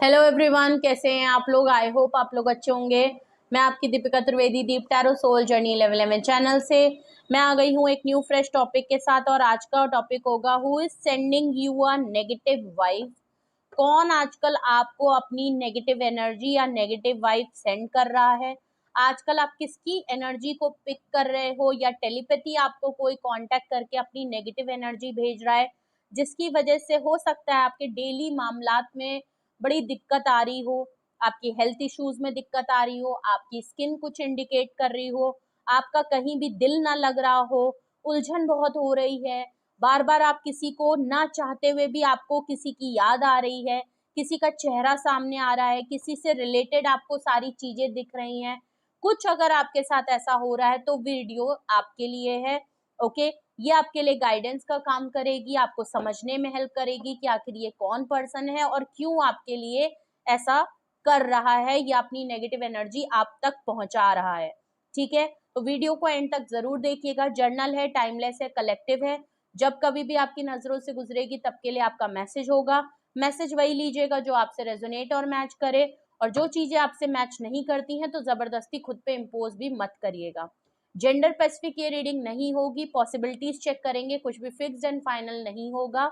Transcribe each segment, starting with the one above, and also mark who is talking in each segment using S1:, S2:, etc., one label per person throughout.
S1: Hello everyone, कैसे हैं आप लोग। आई होप आप लोग अच्छे होंगे। मैं आपकी दीपिका त्रिवेदी, दीप टैरो सोल जर्नी 11 चैनल से मैं आ गई हूँ एक न्यू फ्रेश टॉपिक के साथ। और आज का टॉपिक होगा who is sending you a negative vibe. कौन आजकल आपको अपनी नेगेटिव एनर्जी या नेगेटिव वाइब सेंड कर रहा है। आजकल आप किसकी एनर्जी को पिक कर रहे हो, या टेलीपैथी आपको कोई कांटेक्ट करके अपनी नेगेटिव एनर्जी भेज रहा है, जिसकी वजह से हो सकता है आपके डेली मामलात में बड़ी दिक्कत आ रही हो, आपकी हेल्थ इश्यूज में दिक्कत आ रही हो, आपकी स्किन कुछ इंडिकेट कर रही हो, आपका कहीं भी दिल ना लग रहा हो, उलझन बहुत हो रही है, बार बार आप किसी को ना चाहते हुए भी आपको किसी की याद आ रही है, किसी का चेहरा सामने आ रहा है, किसी से रिलेटेड आपको सारी चीजें दिख रही हैं। कुछ अगर आपके साथ ऐसा हो रहा है तो वीडियो आपके लिए है। ओके, ये आपके लिए गाइडेंस का काम करेगी, आपको समझने में हेल्प करेगी कि आखिर ये कौन पर्सन है और क्यों आपके लिए ऐसा कर रहा है या अपनी नेगेटिव एनर्जी आप तक पहुंचा रहा है। ठीक है, तो वीडियो को एंड तक जरूर देखिएगा। जर्नल है, टाइमलेस है, कलेक्टिव है। जब कभी भी आपकी नजरों से गुजरेगी तब के लिए आपका मैसेज होगा। मैसेज वही लीजिएगा जो आपसे रेजोनेट और मैच करे, और जो चीजें आपसे मैच नहीं करती हैं तो जबरदस्ती खुद पे इम्पोज भी मत करिएगा। जेंडर स्पेसिफिक ये रीडिंग नहीं होगी, पॉसिबिलिटीज चेक करेंगे, कुछ भी फिक्स्ड एंड फाइनल नहीं होगा।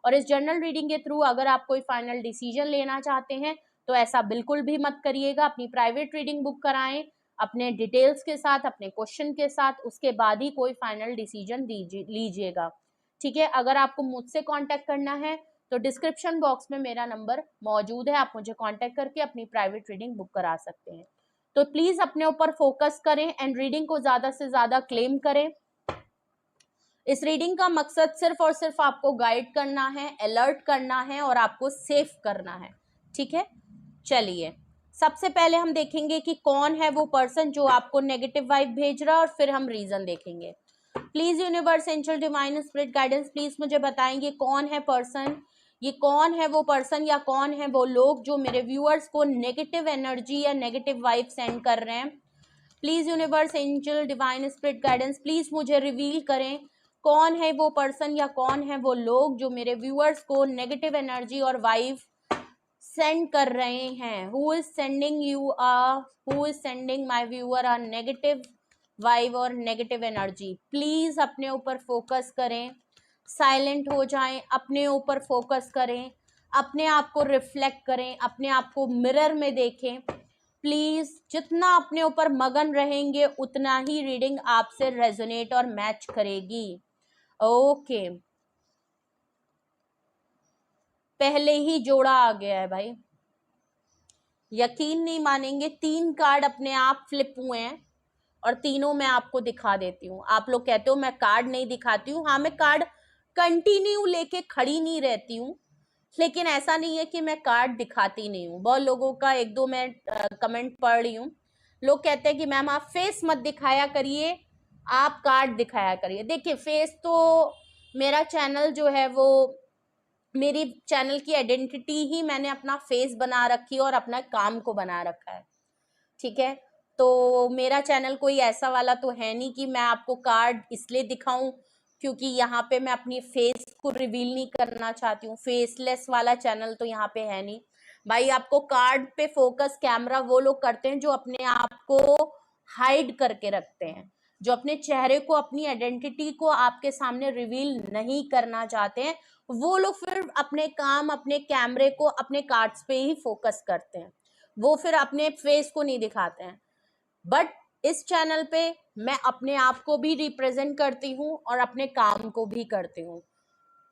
S1: और इस जर्नल रीडिंग के थ्रू अगर आप कोई फाइनल डिसीजन लेना चाहते हैं तो ऐसा बिल्कुल भी मत करिएगा। अपनी प्राइवेट रीडिंग बुक कराएं अपने डिटेल्स के साथ, अपने क्वेश्चन के साथ, उसके बाद ही कोई फाइनल डिसीजन लीजिएगा। ठीक है, अगर आपको मुझसे कांटेक्ट करना है तो डिस्क्रिप्शन बॉक्स में मेरा नंबर मौजूद है, आप मुझे कांटेक्ट करके अपनी प्राइवेट रीडिंग बुक करा सकते हैं। तो प्लीज अपने ऊपर फोकस करें एंड रीडिंग को ज्यादा से ज्यादा क्लेम करें। इस रीडिंग का मकसद सिर्फ और सिर्फ आपको गाइड करना है, अलर्ट करना है और आपको सेफ करना है। ठीक है, चलिए सबसे पहले हम देखेंगे कि कौन है वो पर्सन जो आपको नेगेटिव वाइब भेज रहा है, और फिर हम रीजन देखेंगे। Please universe, angel, divine spirit guidance, please मुझे बताएंगे कौन है पर्सन, ये कौन है वो पर्सन या कौन है वो लोग जो मेरे व्यूअर्स को नेगेटिव एनर्जी या नेगेटिव वाइब सेंड कर रहे हैं। Please universe, angel, divine spirit guidance, please मुझे रिवील करें कौन है वो पर्सन या कौन है वो लोग जो मेरे व्यूअर्स को नेगेटिव एनर्जी और वाइब सेंड कर रहे हैं। Who is sending you who is sending my viewer a negative vibe और नेगेटिव एनर्जी। प्लीज अपने ऊपर फोकस करें, साइलेंट हो जाएं, अपने ऊपर फोकस करें, अपने आप को रिफ्लेक्ट करें, अपने आप को मिरर में देखें। प्लीज जितना अपने ऊपर मगन रहेंगे उतना ही रीडिंग आपसे रेजोनेट और मैच करेगी। ओके, पहले ही जोड़ा आ गया है भाई, यकीन नहीं मानेंगे, 3 कार्ड अपने आप फ्लिप हुए हैं और तीनों मैं आपको दिखा देती हूँ। आप लोग कहते हो मैं कार्ड नहीं दिखाती हूँ, हाँ मैं कार्ड कंटिन्यू लेके खड़ी नहीं रहती हूँ, लेकिन ऐसा नहीं है कि मैं कार्ड दिखाती नहीं हूँ। बहुत लोगों का 1-2 मैं कमेंट पढ़ रही हूँ, लोग कहते हैं कि मैम आप फेस मत दिखाया करिए, आप कार्ड दिखाया करिए। देखिए फेस तो मेरा चैनल जो है वो, मेरी चैनल की आइडेंटिटी ही मैंने अपना फेस बना रखी है और अपना काम को बना रखा है। ठीक है, तो मेरा चैनल कोई ऐसा वाला तो है नहीं कि मैं आपको कार्ड इसलिए दिखाऊं क्योंकि यहाँ पे मैं अपनी फेस को रिवील नहीं करना चाहती हूँ। फेसलेस वाला चैनल तो यहाँ पे है नहीं भाई। आपको कार्ड पे फोकस कैमरा वो लोग करते हैं जो अपने आप को हाइड करके रखते हैं, जो अपने चेहरे को, अपनी आइडेंटिटी को आपके सामने रिवील नहीं करना चाहते हैं। वो लोग फिर अपने काम, अपने कैमरे को अपने कार्ड्स पे ही फोकस करते हैं, वो फिर अपने फेस को नहीं दिखाते हैं। बट इस चैनल पे मैं अपने आप को भी रिप्रेजेंट करती हूँ और अपने काम को भी करती हूँ।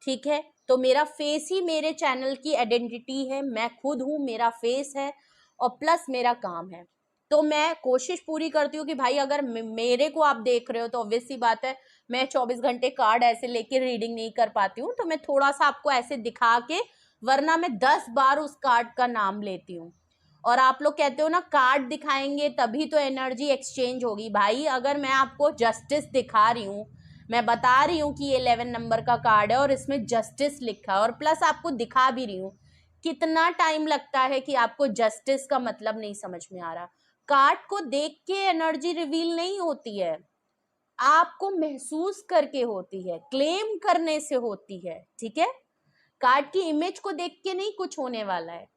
S1: ठीक है, तो मेरा फेस ही मेरे चैनल की आइडेंटिटी है, मैं खुद हूँ, मेरा फेस है और प्लस मेरा काम है। तो मैं कोशिश पूरी करती हूँ कि भाई अगर मेरे को आप देख रहे हो तो ऑब्वियस सी बात है मैं 24 घंटे कार्ड ऐसे लेके रीडिंग नहीं कर पाती हूँ, तो मैं थोड़ा सा आपको ऐसे दिखा के, वरना मैं 10 बार उस कार्ड का नाम लेती हूँ। और आप लोग कहते हो ना कार्ड दिखाएंगे तभी तो एनर्जी एक्सचेंज होगी। भाई अगर मैं आपको जस्टिस दिखा रही हूँ, मैं बता रही हूँ कि ये 11 नंबर का कार्ड है और इसमें जस्टिस लिखा है, और प्लस आपको दिखा भी रही हूँ, कितना टाइम लगता है कि आपको जस्टिस का मतलब नहीं समझ में आ रहा। कार्ड को देख के एनर्जी रिवील नहीं होती है, आपको महसूस करके होती है, क्लेम करने से होती है। ठीक है, कार्ड की इमेज को देख के नहीं कुछ होने वाला है।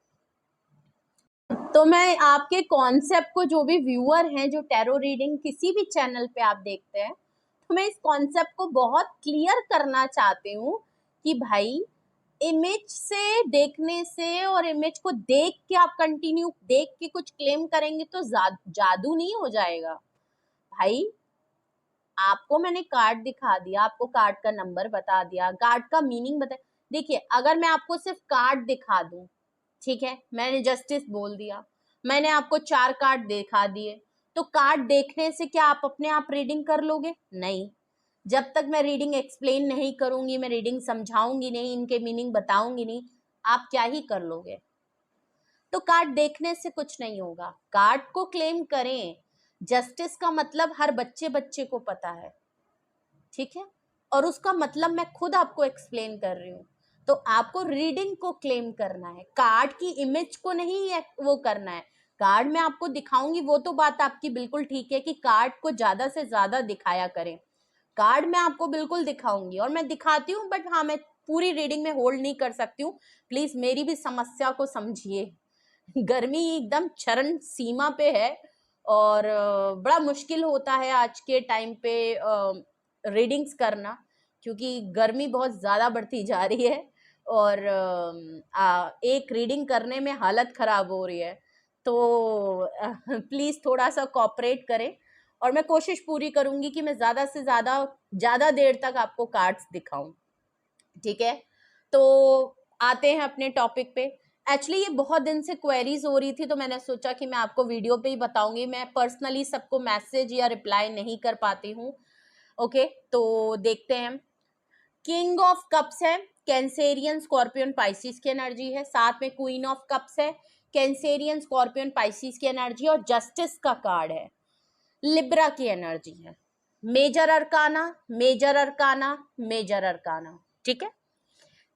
S1: तो मैं आपके कॉन्सेप्ट को, जो भी व्यूअर हैं जो टैरो रीडिंग किसी भी चैनल पे आप देखते हैं, तो मैं इस कॉन्सेप्ट को बहुत क्लियर करना चाहती हूँ कि भाई इमेज से देखने से और इमेज को देख के आप कंटिन्यू देख के कुछ क्लेम करेंगे तो जादू नहीं हो जाएगा भाई। आपको मैंने कार्ड दिखा दिया, आपको कार्ड का नंबर बता दिया, कार्ड का मीनिंग बता। देखिए, अगर मैं आपको सिर्फ कार्ड दिखा दूं, ठीक है, मैंने जस्टिस बोल दिया, मैंने आपको 4 कार्ड दिखा दिए, तो कार्ड देखने से क्या आप अपने आप रीडिंग कर लोगे? नहीं। जब तक मैं रीडिंग एक्सप्लेन नहीं करूंगी, मैं रीडिंग समझाऊंगी नहीं, इनके मीनिंग बताऊंगी नहीं, आप क्या ही कर लोगे? तो कार्ड देखने से कुछ नहीं होगा, कार्ड को क्लेम करें। जस्टिस का मतलब हर बच्चे बच्चे को पता है, ठीक है, और उसका मतलब मैं खुद आपको एक्सप्लेन कर रही हूँ। तो आपको रीडिंग को क्लेम करना है, कार्ड की इमेज को नहीं वो करना है। कार्ड मैं आपको दिखाऊंगी, वो तो बात आपकी बिल्कुल ठीक है कि कार्ड को ज्यादा से ज्यादा दिखाया करें। कार्ड मैं आपको बिल्कुल दिखाऊंगी और मैं दिखाती हूँ, बट हाँ, मैं पूरी रीडिंग में होल्ड नहीं कर सकती हूँ। प्लीज मेरी भी समस्या को समझिए। गर्मी एकदम चरम सीमा पे है और बड़ा मुश्किल होता है आज के टाइम पे रीडिंग्स करना, क्योंकि गर्मी बहुत ज़्यादा बढ़ती जा रही है और एक रीडिंग करने में हालत ख़राब हो रही है। तो प्लीज़ थोड़ा सा कोऑपरेट करें और मैं कोशिश पूरी करूँगी कि मैं ज़्यादा से ज़्यादा देर तक आपको कार्ड्स दिखाऊं, ठीक है। तो आते हैं अपने टॉपिक पे। एक्चुअली ये बहुत दिन से क्वेरीज हो रही थी, तो मैंने सोचा कि मैं आपको वीडियो पे ही बताऊंगी। मैं पर्सनली सबको मैसेज या रिप्लाई नहीं कर पाती हूँ। ओके, तो देखते हैं। किंग ऑफ कप्स है, कैंसेरियन स्कॉर्पियन पाइसिस की एनर्जी है। साथ में क्वीन ऑफ कप्स है, कैंसेरियन स्कॉर्पियन पाइसिस की एनर्जी, और जस्टिस का कार्ड है, लिब्रा की एनर्जी है। Major arcana, major arcana, major arcana, ठीक है,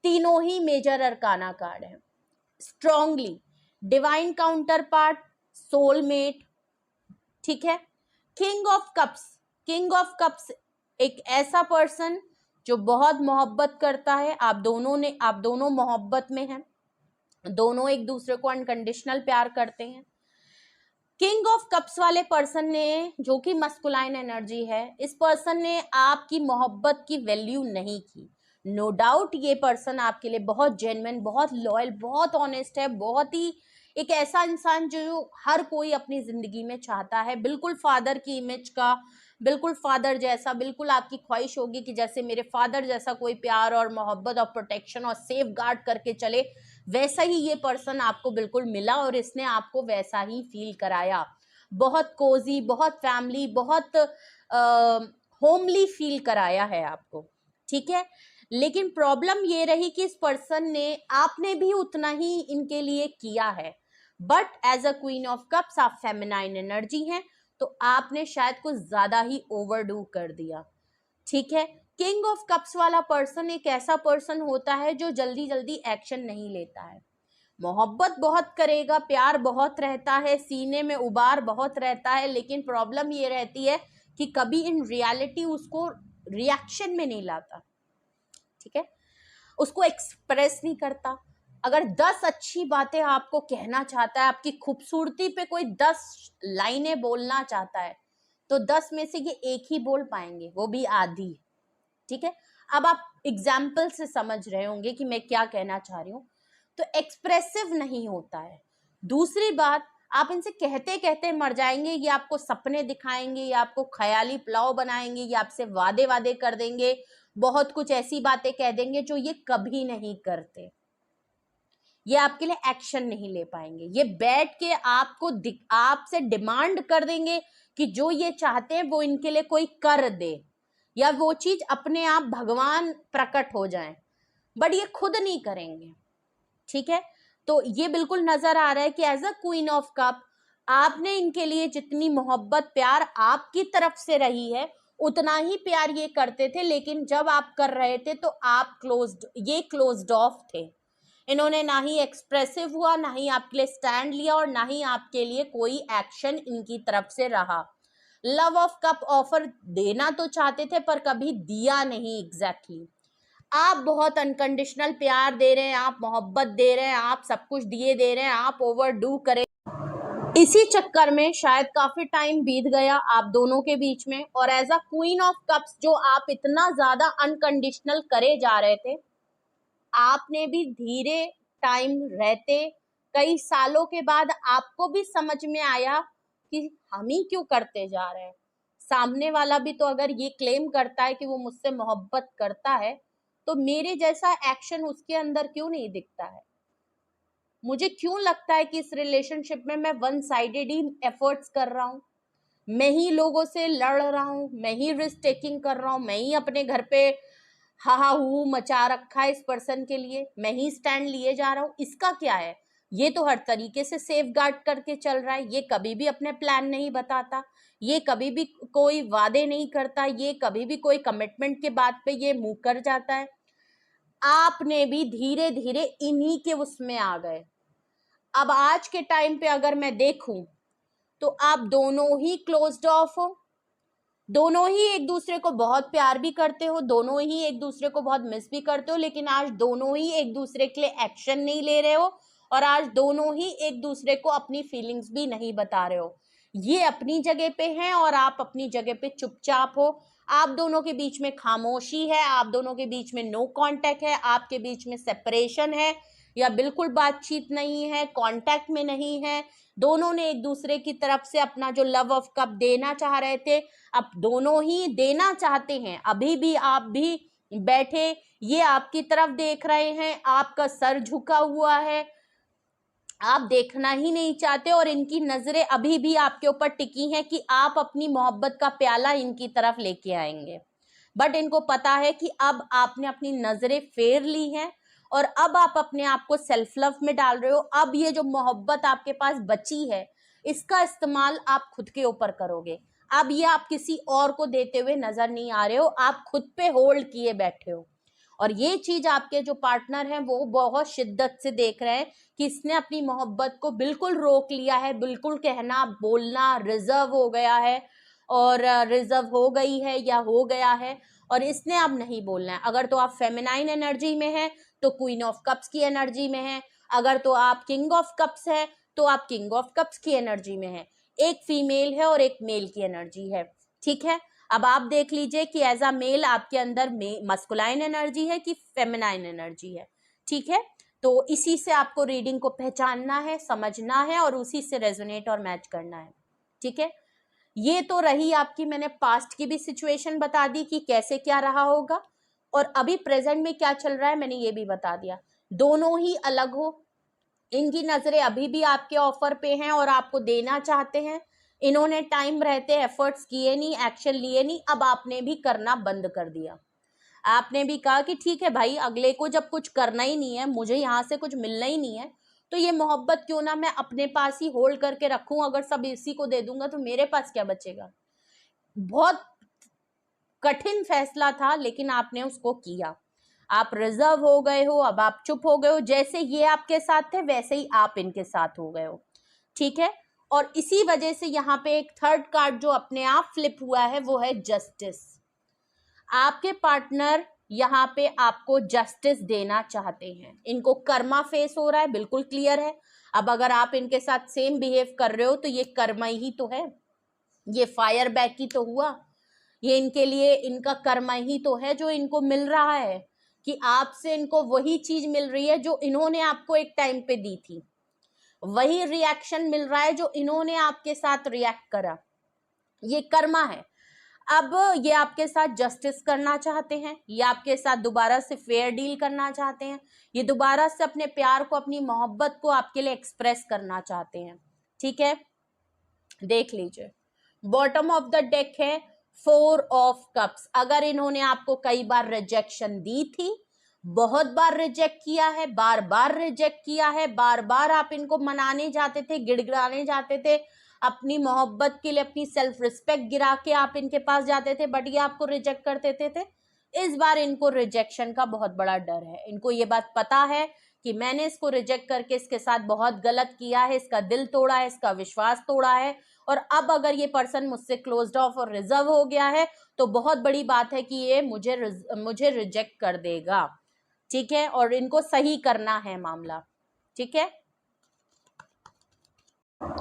S1: तीनों ही मेजर अरकाना कार्ड है। Strongly divine counterpart, soulmate, ठीक है। King of cups, king of cups एक ऐसा पर्सन जो बहुत मोहब्बत करता है। आप दोनों मोहब्बत में हैं, दोनों एक दूसरे को अनकंडीशनल प्यार करते हैं। किंग ऑफ कप्स वाले पर्सन ने, जो कि मस्कुलाइन एनर्जी है, इस पर्सन ने आपकी मोहब्बत की वैल्यू नहीं की। नो डाउट ये पर्सन आपके लिए बहुत जेन्युइन, बहुत लॉयल, बहुत ऑनेस्ट है, बहुत ही एक ऐसा इंसान जो हर कोई अपनी जिंदगी में चाहता है। बिल्कुल फादर की इमेज का, बिल्कुल फादर जैसा, बिल्कुल आपकी ख्वाहिश होगी कि जैसे मेरे फादर जैसा कोई प्यार और मोहब्बत और प्रोटेक्शन और सेफ गार्ड करके चले, वैसा ही ये पर्सन आपको बिल्कुल मिला और इसने आपको वैसा ही फील कराया। बहुत कोजी, बहुत फैमिली, बहुत होमली फील कराया है आपको, ठीक है। लेकिन प्रॉब्लम ये रही कि इस पर्सन ने, आपने भी उतना ही इनके लिए किया है, but as a queen of cups आप फेमिनाइन एनर्जी हैं, तो आपने शायद कुछ ज्यादा ही ओवरडू कर दिया, ठीक है। किंग ऑफ कप्स वाला पर्सन एक ऐसा पर्सन होता है जो जल्दी जल्दी एक्शन नहीं लेता है। मोहब्बत बहुत करेगा, प्यार बहुत रहता है, सीने में उबार बहुत रहता है, लेकिन प्रॉब्लम ये रहती है कि कभी इन रियलिटी उसको रिएक्शन में नहीं लाता, ठीक है, उसको एक्सप्रेस नहीं करता। अगर 10 अच्छी बातें आपको कहना चाहता है, आपकी खूबसूरती पे कोई 10 लाइनें बोलना चाहता है, तो 10 में से ये एक ही बोल पाएंगे, वो भी आधी, ठीक है। अब आप एग्जाम्पल से समझ रहे होंगे कि मैं क्या कहना चाह रही हूँ। तो एक्सप्रेसिव नहीं होता है। दूसरी बात, आप इनसे कहते कहते मर जाएंगे, ये आपको सपने दिखाएंगे, ये आपको ख्याली पुलाव बनाएंगे, ये आपसे वादे वादे कर देंगे, बहुत कुछ ऐसी बातें कह देंगे जो ये कभी नहीं करते। ये आपके लिए एक्शन नहीं ले पाएंगे, ये बैठ के आपसे डिमांड कर देंगे कि जो ये चाहते हैं वो इनके लिए कोई कर दे, या वो चीज अपने आप भगवान प्रकट हो जाए, बट ये खुद नहीं करेंगे, ठीक है। तो ये बिल्कुल नजर आ रहा है कि as a queen of cup आपने इनके लिए जितनी मोहब्बत प्यार आपकी तरफ से रही है, उतना ही प्यार ये करते थे, लेकिन जब आप कर रहे थे तो आप क्लोज्ड ऑफ थे। इन्होंने ना ही एक्सप्रेसिव हुआ, ना ही आपके लिए स्टैंड लिया, और ना ही आपके लिए कोई एक्शन इनकी तरफ से रहा। लव ऑफ कप ऑफर देना तो चाहते थे पर कभी दिया नहीं एग्जैक्टली। आप बहुत अनकंडीशनल प्यार दे रहे हैं, आप मोहब्बत दे रहे हैं, आप सब कुछ दिए दे रहे हैं, आप ओवरडू करें, इसी चक्कर में शायद काफी टाइम बीत गया आप दोनों के बीच में, और as a queen of cups जो आप इतना ज्यादा अनकंडीशनल करे जा रहे थे, आपने भी धीरे टाइम रहते कई सालों के बाद आपको भी समझ में आया कि हम ही क्यों करते जा रहे हैं। सामने वाला भी तो अगर ये क्लेम करता है कि वो मुझसे मोहब्बत करता है, तो मेरे जैसा एक्शन उसके अंदर क्यों नहीं दिखता है। मुझे क्यों लगता है कि इस रिलेशनशिप में मैं वन साइडेड ही एफर्ट्स कर रहा हूँ, मैं ही लोगों से लड़ रहा हूँ, मैं ही रिस्क टेकिंग कर रहा हूँ, मैं ही अपने घर पे हा हू मचा रखा है इस पर्सन के लिए, मैं ही स्टैंड लिए जा रहा हूँ। इसका क्या है? ये तो हर तरीके से सेफ गार्ड करके चल रहा है, ये कभी भी अपने प्लान नहीं बताता, ये कभी भी कोई वादे नहीं करता, ये कभी भी कोई कमिटमेंट के बात पे ये मुंह कर जाता है। आपने भी धीरे धीरे इन्हीं के उसमें आ गए। अब आज के टाइम पे अगर मैं देखूं तो आप दोनों ही क्लोज्ड ऑफ हो, दोनों ही एक दूसरे को बहुत प्यार भी करते हो, दोनों ही एक दूसरे को बहुत मिस भी करते हो, लेकिन आज दोनों ही एक दूसरे के लिए एक्शन नहीं ले रहे हो, और आज दोनों ही एक दूसरे को अपनी फीलिंग्स भी नहीं बता रहे हो। ये अपनी जगह पे हैं और आप अपनी जगह पे चुपचाप हो। आप दोनों के बीच में खामोशी है, आप दोनों के बीच में नो कांटेक्ट है, आपके बीच में सेपरेशन है, या बिल्कुल बातचीत नहीं है, कांटेक्ट में नहीं है। दोनों ने एक दूसरे की तरफ से अपना जो लव ऑफ कप देना चाह रहे थे, अब दोनों ही देना चाहते हैं। अभी भी आप भी बैठे ये आपकी तरफ देख रहे हैं, आपका सर झुका हुआ है, आप देखना ही नहीं चाहते, और इनकी नजरें अभी भी आपके ऊपर टिकी हैं कि आप अपनी मोहब्बत का प्याला इनकी तरफ लेके आएंगे। बट इनको पता है कि अब आपने अपनी नजरें फेर ली हैं, और अब आप अपने आप को सेल्फ लव में डाल रहे हो। अब ये जो मोहब्बत आपके पास बची है, इसका इस्तेमाल आप खुद के ऊपर करोगे। अब ये आप किसी और को देते हुए नजर नहीं आ रहे हो, आप खुद पे होल्ड किए बैठे हो। और ये चीज आपके जो पार्टनर हैं वो बहुत शिद्दत से देख रहे हैं कि इसने अपनी मोहब्बत को बिल्कुल रोक लिया है, बिल्कुल कहना बोलना रिजर्व हो गया है, और रिजर्व हो गई है या हो गया है, और इसने अब नहीं बोलना है। अगर तो आप फेमिनाइन एनर्जी में हैं तो क्वीन ऑफ कप्स की एनर्जी में है, अगर तो आप किंग ऑफ कप्स है तो आप किंग ऑफ कप्स की एनर्जी में है। एक फीमेल है और एक मेल की एनर्जी है, ठीक है। अब आप देख लीजिए कि एज अ मेल आपके अंदर मस्कुलाइन एनर्जी है कि फेमिनाइन एनर्जी है, ठीक है। तो इसी से आपको रीडिंग को पहचानना है, समझना है, और उसी से रेजोनेट और मैच करना है, ठीक है। ये तो रही आपकी, मैंने पास्ट की भी सिचुएशन बता दी कि कैसे क्या रहा होगा, और अभी प्रेजेंट में क्या चल रहा है मैंने ये भी बता दिया। दोनों ही अलग हो, इनकी नजरें अभी भी आपके ऑफर पे हैं और आपको देना चाहते हैं। इन्होंने टाइम रहते एफर्ट्स किए नहीं, एक्शन लिए नहीं, अब आपने भी करना बंद कर दिया। आपने भी कहा कि ठीक है भाई, अगले को जब कुछ करना ही नहीं है, मुझे यहाँ से कुछ मिलना ही नहीं है, तो ये मोहब्बत क्यों ना मैं अपने पास ही होल्ड करके रखूं। अगर सब इसी को दे दूंगा तो मेरे पास क्या बचेगा। बहुत कठिन फैसला था, लेकिन आपने उसको किया। आप रिजर्व हो गए हो, अब आप चुप हो गए हो। जैसे ये आपके साथ थे वैसे ही आप इनके साथ हो गए हो, ठीक है। और इसी वजह से यहाँ पे एक थर्ड कार्ड जो अपने आप फ्लिप हुआ है वो है जस्टिस। आपके पार्टनर यहाँ पे आपको जस्टिस देना चाहते हैं, इनको कर्मा फेस हो रहा है, बिल्कुल क्लियर है। अब अगर आप इनके साथ सेम बिहेव कर रहे हो तो ये कर्मा ही तो है, ये फायर बैक ही तो हुआ, ये इनके लिए इनका कर्मा ही तो है जो इनको मिल रहा है, कि आपसे इनको वही चीज मिल रही है जो इन्होंने आपको एक टाइम पे दी थी, वही रिएक्शन मिल रहा है जो इन्होंने आपके साथ रिएक्ट करा, ये कर्मा है। अब ये आपके साथ जस्टिस करना चाहते हैं, ये आपके साथ दोबारा से फेयर डील करना चाहते हैं, ये दोबारा से अपने प्यार को, अपनी मोहब्बत को आपके लिए एक्सप्रेस करना चाहते हैं, ठीक है। देख लीजिए, बॉटम ऑफ द डेक है 4 ऑफ कप्स। अगर इन्होंने आपको कई बार रिजेक्शन दी थी, बहुत बार रिजेक्ट किया है, बार बार रिजेक्ट किया है, बार बार आप इनको मनाने जाते थे, गिड़गिड़ाने जाते थे, अपनी मोहब्बत के लिए अपनी सेल्फ रिस्पेक्ट गिरा के आप इनके पास जाते थे, बट ये आपको रिजेक्ट कर देते थे। इस बार इनको रिजेक्शन का बहुत बड़ा डर है, इनको ये बात पता है कि मैंने इसको रिजेक्ट करके इसके साथ बहुत गलत किया है, इसका दिल तोड़ा है, इसका विश्वास तोड़ा है, और अब अगर ये पर्सन मुझसे क्लोज्ड ऑफ और रिजर्व हो गया है तो बहुत बड़ी बात है कि ये मुझे रिजेक्ट कर देगा, ठीक है। और इनको सही करना है मामला, ठीक है।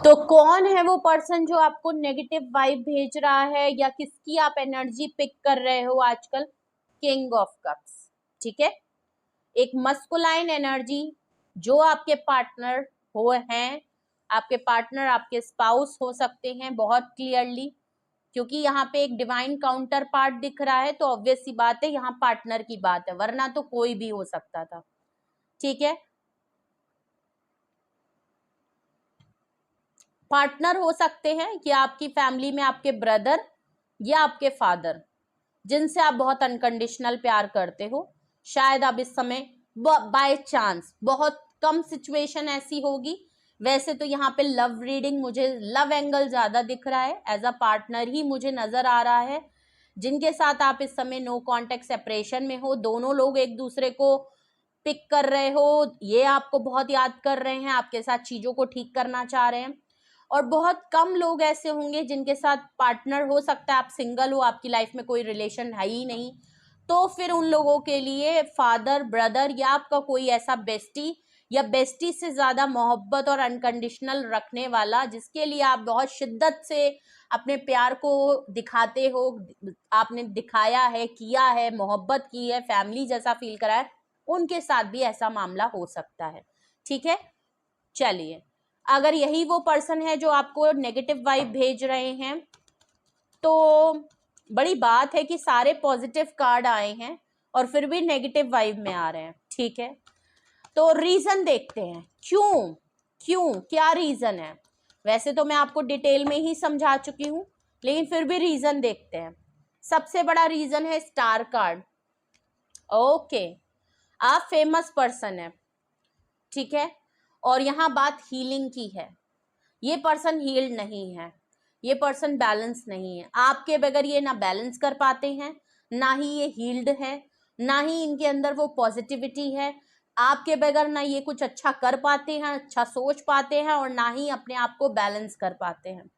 S1: तो कौन है वो पर्सन जो आपको नेगेटिव वाइब भेज रहा है या किसकी आप एनर्जी पिक कर रहे हो आजकल? किंग ऑफ कप्स, ठीक है। एक मस्कुलाइन एनर्जी जो आपके पार्टनर हो हैं, आपके पार्टनर आपके स्पाउस हो सकते हैं बहुत क्लियरली, क्योंकि यहाँ पे एक डिवाइन काउंटर पार्ट दिख रहा है, तो ऑब्वियस सी बात है यहाँ पार्टनर की बात है, वरना तो कोई भी हो सकता था, ठीक है। पार्टनर हो सकते हैं कि आपकी फैमिली में आपके ब्रदर या आपके फादर, जिनसे आप बहुत अनकंडीशनल प्यार करते हो। शायद अब इस समय बाय चांस, बहुत कम सिचुएशन ऐसी होगी, वैसे तो यहाँ पे लव रीडिंग, मुझे लव एंगल ज्यादा दिख रहा है, एज अ पार्टनर ही मुझे नजर आ रहा है, जिनके साथ आप इस समय नो कॉन्टेक्ट सेपरेशन में हो। दोनों लोग एक दूसरे को पिक कर रहे हो, ये आपको बहुत याद कर रहे हैं, आपके साथ चीजों को ठीक करना चाह रहे हैं। और बहुत कम लोग ऐसे होंगे जिनके साथ पार्टनर हो सकता है, आप सिंगल हो, आपकी लाइफ में कोई रिलेशन है ही नहीं, तो फिर उन लोगों के लिए फादर, ब्रदर या आपका कोई ऐसा बेस्टी या बेस्टी से ज्यादा मोहब्बत और अनकंडीशनल रखने वाला, जिसके लिए आप बहुत शिद्दत से अपने प्यार को दिखाते हो, आपने दिखाया है, किया है, मोहब्बत की है, फैमिली जैसा फील करा है, उनके साथ भी ऐसा मामला हो सकता है, ठीक है। चलिए, अगर यही वो पर्सन है जो आपको नेगेटिव वाइब भेज रहे हैं, तो बड़ी बात है कि सारे पॉजिटिव कार्ड आए हैं और फिर भी नेगेटिव वाइब में आ रहे हैं, ठीक है। तो रीजन देखते हैं, क्यों क्यों क्या रीजन है। वैसे तो मैं आपको डिटेल में ही समझा चुकी हूं, लेकिन फिर भी रीजन देखते हैं। सबसे बड़ा रीजन है स्टार कार्ड। ओके, आप फेमस पर्सन है, ठीक है, और यहाँ बात हीलिंग की है। ये पर्सन हील्ड नहीं है, ये पर्सन बैलेंस नहीं है, आपके बगैर ये ना बैलेंस कर पाते हैं, ना ही ये हील्ड है, ना ही इनके अंदर वो पॉजिटिविटी है। आपके बगैर ना ये कुछ अच्छा कर पाते हैं, अच्छा सोच पाते हैं, और ना ही अपने आप को बैलेंस कर पाते हैं।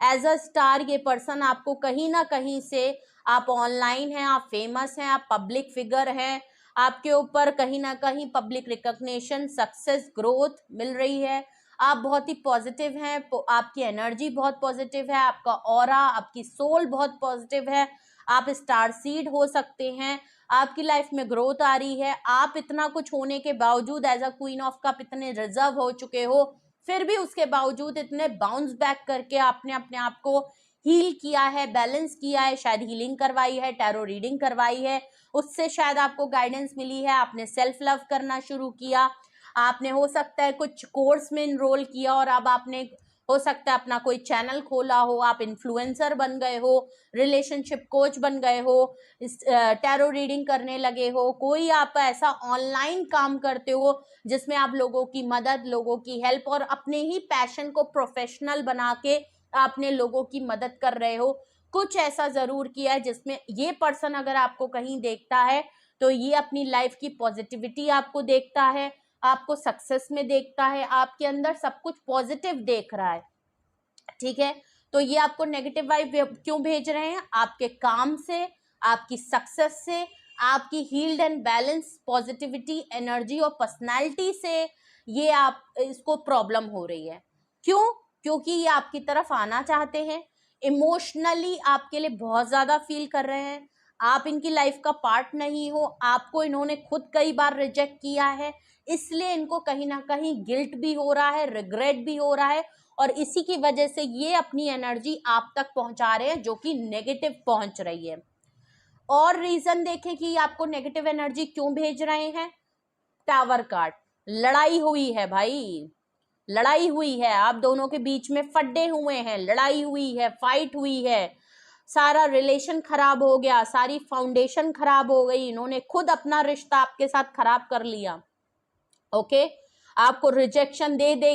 S1: एज अ स्टार ये पर्सन आपको कहीं ना कहीं से, आप ऑनलाइन हैं, आप फेमस हैं, आप पब्लिक फिगर हैं, आपके ऊपर कहीं ना कहीं पब्लिक रिकॉग्निशन, सक्सेस, ग्रोथ मिल रही है, आप बहुत ही पॉजिटिव हैं, आपकी एनर्जी बहुत पॉजिटिव है, आपका ऑरा, आपकी सोल बहुत पॉजिटिव है, आप स्टार सीड हो सकते हैं, आपकी लाइफ में ग्रोथ आ रही है। आप इतना कुछ होने के बावजूद as a queen of cup इतने रिजर्व हो चुके हो, फिर भी उसके बावजूद इतने बाउंस बैक करके आपने अपने आप को हील किया है, बैलेंस किया है, शायद हीलिंग करवाई है, टैरो रीडिंग करवाई है, उससे शायद आपको गाइडेंस मिली है, आपने सेल्फ लव करना शुरू किया, आपने हो सकता है कुछ कोर्स में इनरोल किया, और अब आपने हो सकता है अपना कोई चैनल खोला हो, आप इन्फ्लुएंसर बन गए हो, रिलेशनशिप कोच बन गए हो, टैरो रीडिंग करने लगे हो, कोई आप ऐसा ऑनलाइन काम करते हो जिसमें आप लोगों की मदद, लोगों की हेल्प, और अपने ही पैशन को प्रोफेशनल बना के आपने लोगों की मदद कर रहे हो। कुछ ऐसा जरूर किया है जिसमें ये पर्सन अगर आपको कहीं देखता है तो ये अपनी लाइफ की पॉजिटिविटी आपको देखता है, आपको सक्सेस में देखता है, आपके अंदर सब कुछ पॉजिटिव देख रहा है, ठीक है। तो ये आपको नेगेटिव वाइब क्यों भेज रहे हैं? आपके काम से, आपकी सक्सेस से, आपकी healed and balance positivity, energy और पर्सनालिटी से ये आप इसको प्रॉब्लम हो रही है। क्यों? क्योंकि ये आपकी तरफ आना चाहते हैं, इमोशनली आपके लिए बहुत ज्यादा फील कर रहे हैं, आप इनकी लाइफ का पार्ट नहीं हो, आपको इन्होंने खुद कई बार रिजेक्ट किया है, इसलिए इनको कहीं ना कहीं गिल्ट भी हो रहा है, रिग्रेट भी हो रहा है, और इसी की वजह से ये अपनी एनर्जी आप तक पहुंचा रहे हैं जो कि नेगेटिव पहुंच रही है। और रीजन देखें कि आपको नेगेटिव एनर्जी क्यों भेज रहे हैं। टावर कार्ड, लड़ाई हुई है भाई, लड़ाई हुई है, आप दोनों के बीच में फड्डे हुए हैं, लड़ाई हुई है, फाइट हुई है, सारा रिलेशन खराब हो गया, सारी फाउंडेशन खराब हो गई, इन्होंने खुद अपना रिश्ता आपके साथ खराब कर लिया। ओके, आपको रिजेक्शन दे दे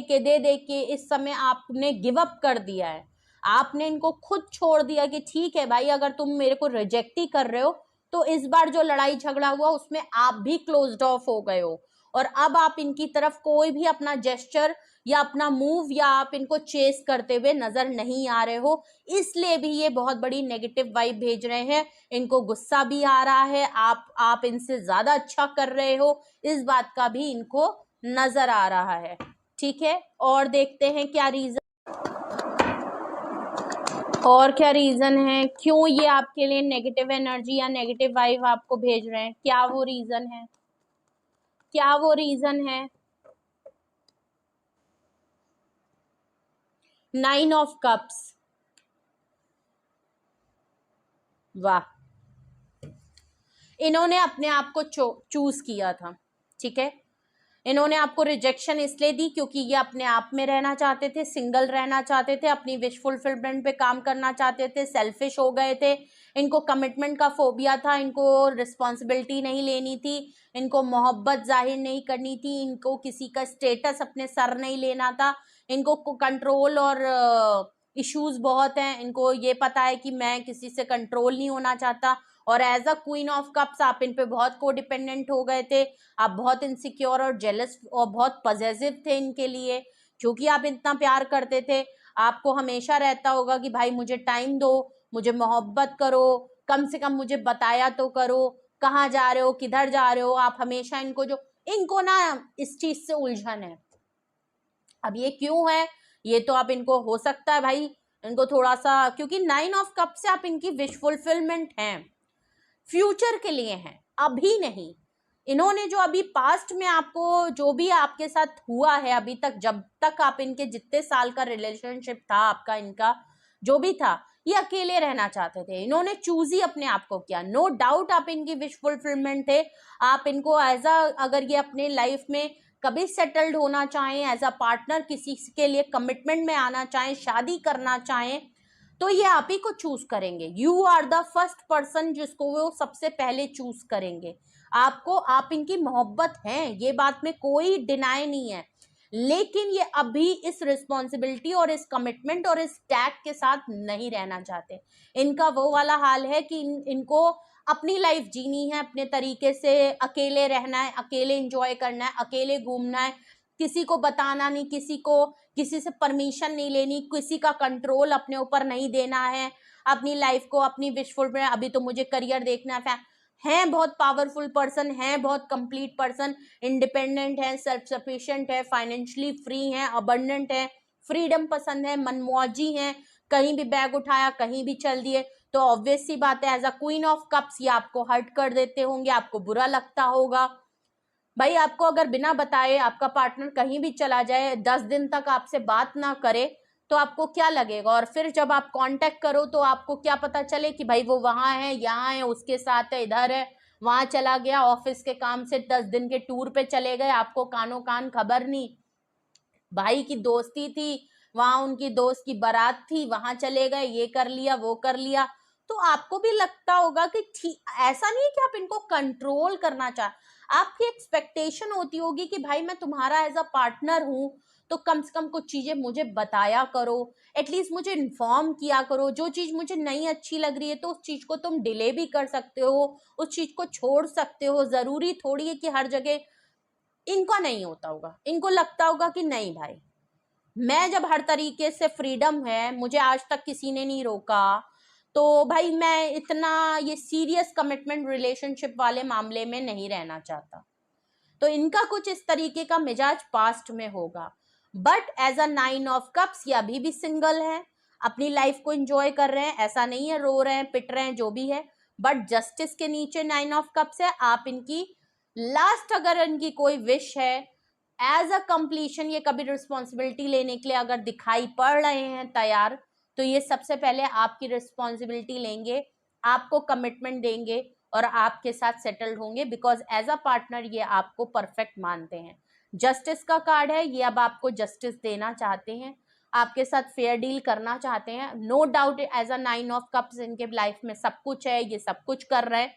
S1: के इस समय आपने गिव अप कर दिया है, आपने इनको खुद छोड़ दिया कि ठीक है भाई, अगर तुम मेरे को रिजेक्ट ही कर रहे हो तो इस बार जो लड़ाई झगड़ा हुआ उसमें आप भी क्लोज्ड ऑफ हो गए हो, और अब आप इनकी तरफ कोई भी अपना जेस्चर या अपना मूव या आप इनको चेस करते हुए नजर नहीं आ रहे हो, इसलिए भी ये बहुत बड़ी नेगेटिव वाइब भेज रहे हैं। इनको गुस्सा भी आ रहा है, आप इनसे ज्यादा अच्छा कर रहे हो, इस बात का भी इनको नजर आ रहा है, ठीक है। और देखते हैं क्या रीजन। और क्या रीजन है, क्यों ये आपके लिए नेगेटिव एनर्जी या नेगेटिव वाइब आपको भेज रहे हैं, क्या वो रीजन है, क्या वो रीजन है। 9 ऑफ कप्स, वाह, इन्होंने अपने आप को चूज किया था, ठीक है। इन्होंने आपको रिजेक्शन इसलिए दी क्योंकि ये अपने आप में रहना चाहते थे, सिंगल रहना चाहते थे, अपनी विश फुलफिलमेंट पे काम करना चाहते थे, सेल्फिश हो गए थे, इनको कमिटमेंट का फोबिया था, इनको रिस्पॉन्सिबिलिटी नहीं लेनी थी, इनको मोहब्बत जाहिर नहीं करनी थी, इनको किसी का स्टेटस अपने सर नहीं लेना था, इनको कंट्रोल और इश्यूज बहुत हैं, इनको ये पता है कि मैं किसी से कंट्रोल नहीं होना चाहता। और as a queen of cups आप इन पे बहुत कोडिपेंडेंट हो गए थे, आप बहुत इनसिक्योर और जेलस और बहुत पॉजिटिव थे इनके लिए, क्योंकि आप इतना प्यार करते थे। आपको हमेशा रहता होगा कि भाई मुझे टाइम दो, मुझे मोहब्बत करो, कम से कम मुझे बताया तो करो, कहाँ जा रहे हो, किधर जा रहे हो। आप हमेशा इनको ना इस चीज से उलझन है। अब ये क्यों है, ये तो आप इनको हो सकता है भाई इनको थोड़ा सा, क्योंकि 9 ऑफ कप से आप इनकी विश फुलफिलमेंट है, फ्यूचर के लिए हैं, अभी नहीं। इन्होंने जो अभी पास्ट में आपको जो भी आपके साथ हुआ है अभी तक, जब तक आप इनके जितने साल का रिलेशनशिप था आपका, इनका जो भी था, ये अकेले रहना चाहते थे, इन्होंने चूज ही अपने आप को किया। नो डाउट आप इनकी विश फुलफिलमेंट थे। आप इनको एज अ, अगर ये अपने लाइफ में कभी सेटल्ड होना चाहें, एज अ पार्टनर किसी के लिए कमिटमेंट में आना चाहें, शादी करना चाहें, तो ये आप ही को चूज करेंगे। You are the first person जिसको वो सबसे पहले चूज करेंगे आपको। आप इनकी मोहब्बत हैं, ये बात में कोई डिनाई नहीं है, लेकिन ये अभी इस रिस्पॉन्सिबिलिटी और इस कमिटमेंट और इस टैग के साथ नहीं रहना चाहते। इनका वो वाला हाल है कि इनको अपनी लाइफ जीनी है अपने तरीके से, अकेले रहना है, अकेले एंजॉय करना है, अकेले घूमना है, किसी को बताना नहीं, किसी से परमिशन नहीं लेनी, किसी का कंट्रोल अपने ऊपर नहीं देना है, अपनी लाइफ को अपनी विशफुल में। अभी तो मुझे करियर देखना है बहुत पावरफुल पर्सन है, बहुत कंप्लीट पर्सन, इंडिपेंडेंट है, सेल्फ सफिशिएंट है, फाइनेंशियली फ्री है, अबंडेंट है, फ्रीडम पसंद है, मनमौजी है, कहीं भी बैग उठाया कहीं भी चल दिए। तो ऑब्वियस सी बात है as a queen of cups ये आपको हर्ट कर देते होंगे, आपको बुरा लगता होगा। भाई आपको अगर बिना बताए आपका पार्टनर कहीं भी चला जाए, 10 दिन तक आपसे बात ना करे, तो आपको क्या लगेगा। और फिर जब आप कांटेक्ट करो तो आपको क्या पता चले कि भाई वो वहां है, यहाँ है, उसके साथ है, इधर है, वहां चला गया, ऑफिस के काम से 10 दिन के टूर पे चले गए, आपको कानो कान खबर नहीं। भाई की दोस्ती थी, वहां उनकी दोस्त की बारात थी, वहां चले गए, ये कर लिया वो कर लिया। तो आपको भी लगता होगा कि ठीक, ऐसा नहीं है कि आप इनको कंट्रोल करना आपकी एक्सपेक्टेशन होती होगी कि भाई मैं तुम्हारा एज अ पार्टनर हूं, तो कम से कम कुछ चीजें मुझे बताया करो, एटलीस्ट मुझे इन्फॉर्म किया करो। जो चीज मुझे नहीं अच्छी लग रही है तो उस चीज को तुम डिले भी कर सकते हो, उस चीज को छोड़ सकते हो। जरूरी थोड़ी है कि हर जगह। इनका नहीं होता होगा, इनको लगता होगा कि नहीं भाई, मैं जब हर तरीके से फ्रीडम है, मुझे आज तक किसी ने नहीं रोका, तो भाई मैं इतना ये सीरियस कमिटमेंट रिलेशनशिप वाले मामले में नहीं रहना चाहता। तो इनका कुछ इस तरीके का मिजाज पास्ट में होगा। But as a 9 of cups ये अभी भी सिंगल है, अपनी लाइफ को एंजॉय कर रहे हैं, ऐसा नहीं है रो रहे हैं पिट रहे हैं जो भी है। बट जस्टिस के नीचे 9 ऑफ कप्स है। आप इनकी लास्ट अगर इनकी कोई विश है एज अ कंप्लीशन, ये कभी रिस्पॉन्सिबिलिटी लेने के लिए अगर दिखाई पड़ रहे हैं तैयार, तो ये सबसे पहले आपकी रिस्पॉन्सिबिलिटी लेंगे, आपको कमिटमेंट देंगे और आपके साथ सेटल्ड होंगे, बिकॉज एज अ पार्टनर ये आपको परफेक्ट मानते हैं। जस्टिस का कार्ड है, ये अब आपको जस्टिस देना चाहते हैं, आपके साथ फेयर डील करना चाहते हैं। No doubt as a 9 of cups इनके लाइफ में सब कुछ है, ये सब कुछ कर रहे हैं,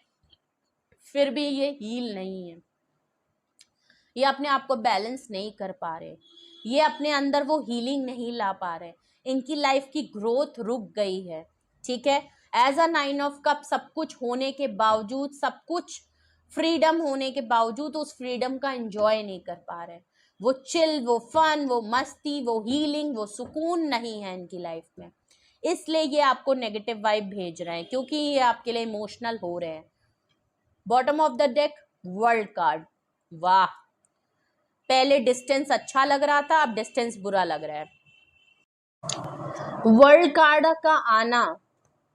S1: फिर भी ये हील नहीं है, ये अपने आप को बैलेंस नहीं कर पा रहे, ये अपने अंदर वो हीलिंग नहीं ला पा रहे, इनकी लाइफ की ग्रोथ रुक गई है। ठीक है, एज अ 9 ऑफ कप सब कुछ होने के बावजूद, सब कुछ फ्रीडम होने के बावजूद उस फ्रीडम का एंजॉय नहीं कर पा रहे। वो चिल, वो फन, वो मस्ती, वो हीलिंग, वो सुकून नहीं है इनकी लाइफ में। इसलिए ये आपको नेगेटिव वाइब भेज रहे हैं, क्योंकि ये आपके लिए इमोशनल हो रहे हैं। Bottom of the deck, world card, वाह, पहले डिस्टेंस अच्छा लग रहा था, अब डिस्टेंस बुरा लग रहा है। वर्ल्ड कार्ड का आना,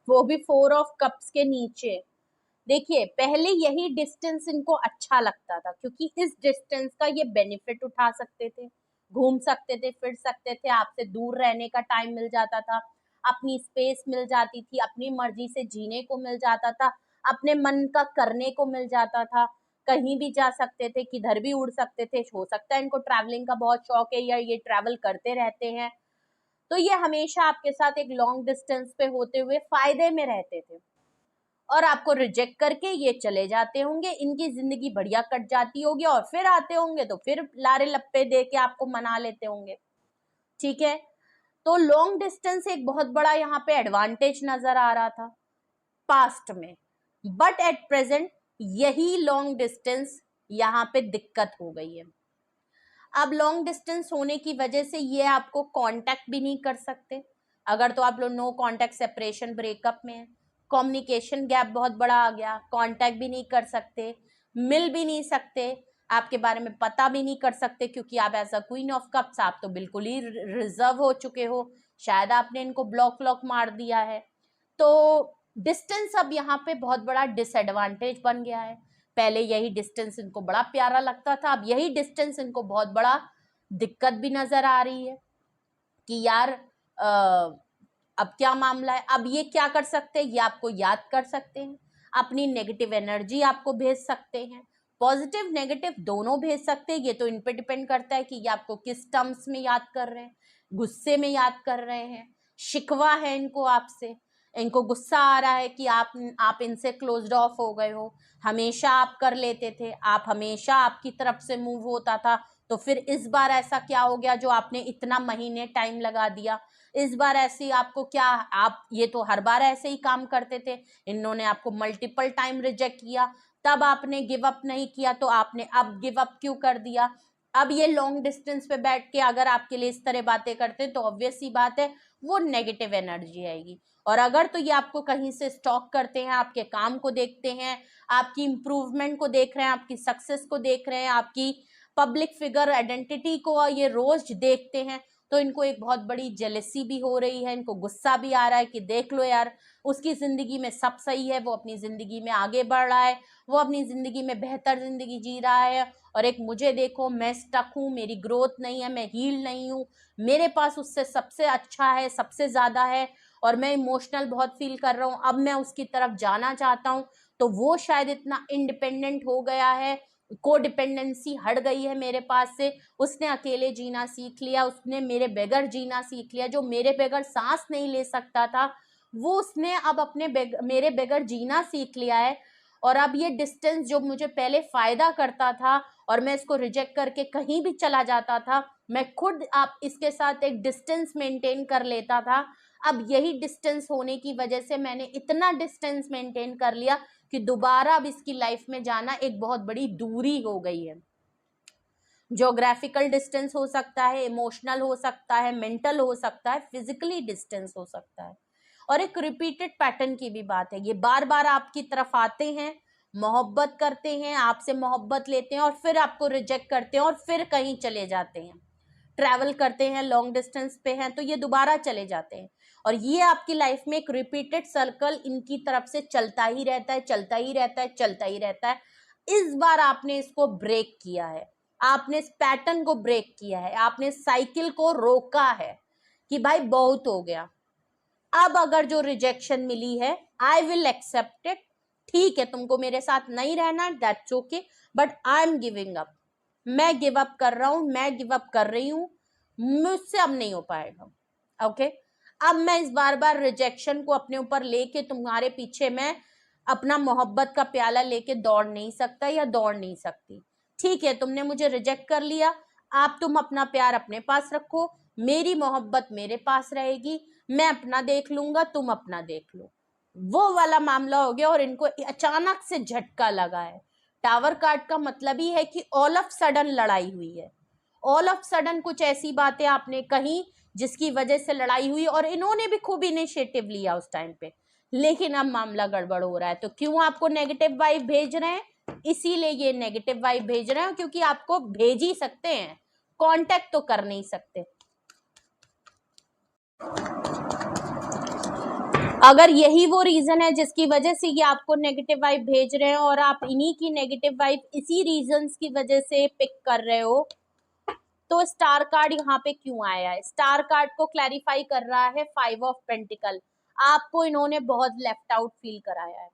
S1: वो भी 4 ऑफ कप्स के नीचे। देखिए पहले यही डिस्टेंस इनको अच्छा लगता था, क्योंकि इस डिस्टेंस का ये बेनिफिट उठा सकते थे, घूम सकते थे, फिर सकते थे, आपसे दूर रहने का टाइम मिल जाता था, अपनी स्पेस मिल जाती थी, अपनी मर्जी से जीने को मिल जाता था, अपने मन का करने को मिल जाता था, कहीं भी जा सकते थे, किधर भी उड़ सकते थे। हो सकता है इनको ट्रैवलिंग का बहुत शौक है या ये ट्रैवल करते रहते हैं, तो ये हमेशा आपके साथ एक लॉन्ग डिस्टेंस पे होते हुए फायदे में रहते थे, और आपको रिजेक्ट करके ये चले जाते होंगे, इनकी जिंदगी बढ़िया कट जाती होगी, और फिर आते होंगे तो फिर लारे लप्पे दे के आपको मना लेते होंगे। ठीक है, तो लॉन्ग डिस्टेंस एक बहुत बड़ा यहाँ पे एडवांटेज नजर आ रहा था पास्ट में, बट एट प्रेजेंट यही लॉन्ग डिस्टेंस यहाँ पे दिक्कत हो गई है। अब लॉन्ग डिस्टेंस होने की वजह से ये आपको कांटेक्ट भी नहीं कर सकते, अगर तो आप लोग नो कांटेक्ट सेपरेशन ब्रेकअप में है, कम्युनिकेशन गैप बहुत बड़ा आ गया, कांटेक्ट भी नहीं कर सकते, मिल भी नहीं सकते, आपके बारे में पता भी नहीं कर सकते, क्योंकि आप as a queen of cups आप तो बिल्कुल ही रिजर्व हो चुके हो, शायद आपने इनको ब्लॉक व्लॉक मार दिया है। तो डिस्टेंस अब यहाँ पे बहुत बड़ा डिसएडवांटेज बन गया है। पहले यही डिस्टेंस इनको बड़ा प्यारा लगता था, अब यही डिस्टेंस इनको बहुत बड़ा दिक्कत भी नजर आ रही है कि यार अब क्या मामला है। अब ये क्या कर सकते हैं, ये आपको याद कर सकते हैं, अपनी नेगेटिव एनर्जी आपको भेज सकते हैं, पॉजिटिव नेगेटिव दोनों भेज सकते हैं। ये तो इन पे डिपेंड करता है कि ये आपको किस टर्म्स में याद कर रहे हैं, गुस्से में याद कर रहे हैं, शिकवा है इनको आपसे, इनको गुस्सा आ रहा है कि आप इनसे क्लोज्ड ऑफ हो गए हो, हमेशा आप कर लेते थे, आप हमेशा आपकी तरफ से मूव होता था, तो फिर इस बार ऐसा क्या हो गया जो आपने इतना महीने टाइम लगा दिया, इस बार ऐसी आपको क्या, आप ये तो हर बार ऐसे ही काम करते थे, इन्होंने आपको मल्टीपल टाइम रिजेक्ट किया, तब आपने गिव अप नहीं किया, तो आपने अब गिव अप क्यों कर दिया। अब ये लॉन्ग डिस्टेंस पे बैठ के अगर आपके लिए इस तरह बातें करते हैं तो ऑब्वियस सी बात है वो नेगेटिव एनर्जी आएगी। और अगर तो ये आपको कहीं से स्टॉक करते हैं, आपके काम को देखते हैं, आपकी इंप्रूवमेंट को देख रहे हैं, आपकी सक्सेस को देख रहे हैं, आपकी पब्लिक फिगर आइडेंटिटी को ये रोज देखते हैं, तो इनको एक बहुत बड़ी जेलसी भी हो रही है, इनको गुस्सा भी आ रहा है कि देख लो यार, उसकी जिंदगी में सब सही है, वो अपनी जिंदगी में आगे बढ़ रहा है, वो अपनी जिंदगी में बेहतर जिंदगी जी रहा है, और एक मुझे देखो, मैं स्टक हूँ, मेरी ग्रोथ नहीं है, मैं हील नहीं हूँ, मेरे पास उससे सबसे अच्छा है, सबसे ज्यादा है, और मैं इमोशनल बहुत फील कर रहा हूँ, अब मैं उसकी तरफ जाना चाहता हूँ। तो वो शायद इतना इंडिपेंडेंट हो गया है, को डिपेंडेंसी हट गई है मेरे पास से, उसने अकेले जीना सीख लिया, उसने मेरे बगैर जीना सीख लिया, जो मेरे बगैर सांस नहीं ले सकता था वो उसने अब मेरे बगैर जीना सीख लिया है। और अब ये डिस्टेंस जो मुझे पहले फायदा करता था और मैं इसको रिजेक्ट करके कहीं भी चला जाता था, मैं खुद आप इसके साथ एक डिस्टेंस मेंटेन कर लेता था, अब यही डिस्टेंस होने की वजह से मैंने इतना डिस्टेंस मेंटेन कर लिया कि दोबारा अब इसकी लाइफ में जाना एक बहुत बड़ी दूरी हो गई है। ज्योग्राफिकल डिस्टेंस हो सकता है, इमोशनल हो सकता है, मेंटल हो सकता है, फिजिकली डिस्टेंस हो सकता है, और एक रिपीटेड पैटर्न की भी बात है। ये बार बार आपकी तरफ आते हैं, मोहब्बत करते हैं, आपसे मोहब्बत लेते हैं और फिर आपको रिजेक्ट करते हैं और फिर कहीं चले जाते हैं, ट्रैवल करते हैं, लॉन्ग डिस्टेंस पे हैं तो ये दोबारा चले जाते हैं, और ये आपकी लाइफ में एक रिपीटेड सर्कल इनकी तरफ से चलता ही रहता है, चलता ही रहता है, चलता ही रहता है। इस बार आपने इसको ब्रेक किया है, आपने इस पैटर्न को ब्रेक किया है, आपने साइकिल को रोका है कि भाई बहुत हो गया, अब अगर जो रिजेक्शन मिली है आई विल एक्सेप्ट इट, ठीक है तुमको मेरे साथ नहीं रहना, that's okay, but I am giving up, मैं गिव अप कर रहा हूं, मैं गिव अप कर रही हूं, मुझसे अब नहीं हो पाएगा। ओके, अब मैं इस बार बार रिजेक्शन को अपने ऊपर लेके तुम्हारे पीछे मैं अपना मोहब्बत का प्याला लेके दौड़ नहीं सकता या दौड़ नहीं सकती। ठीक है, तुमने मुझे रिजेक्ट कर लिया, आप तुम अपना प्यार अपने पास रखो, मेरी मोहब्बत मेरे पास रहेगी, मैं अपना देख लूंगा, तुम अपना देख लो, वो वाला मामला हो गया। और इनको अचानक से झटका लगा है। टावर कार्ड का मतलब ही है कि ऑल ऑफ सडन लड़ाई हुई है, ऑल ऑफ सडन कुछ ऐसी बातें आपने कही जिसकी वजह से लड़ाई हुई, और इन्होंने भी खूब इनिशिएटिव लिया उस टाइम पे, लेकिन अब मामला गड़बड़ हो रहा है। तो क्यों आपको नेगेटिव वाइब भेज रहे हैं, इसीलिए ये नेगेटिव वाइब भेज रहे हैं, क्योंकि आपको भेज ही सकते हैं, कांटेक्ट तो कर नहीं सकते। अगर यही वो रीजन है जिसकी वजह से ये आपको नेगेटिव वाइब भेज रहे हैं और आप इन्हीं की नेगेटिव वाइब इसी रीजंस की वजह से पिक कर रहे हो, तो स्टार कार्ड यहाँ पे क्यों आया है? स्टार कार्ड को क्लैरिफाई कर रहा है 5 ऑफ पेंटिकल। आपको इन्होंने बहुत लेफ्ट आउट फील कराया है,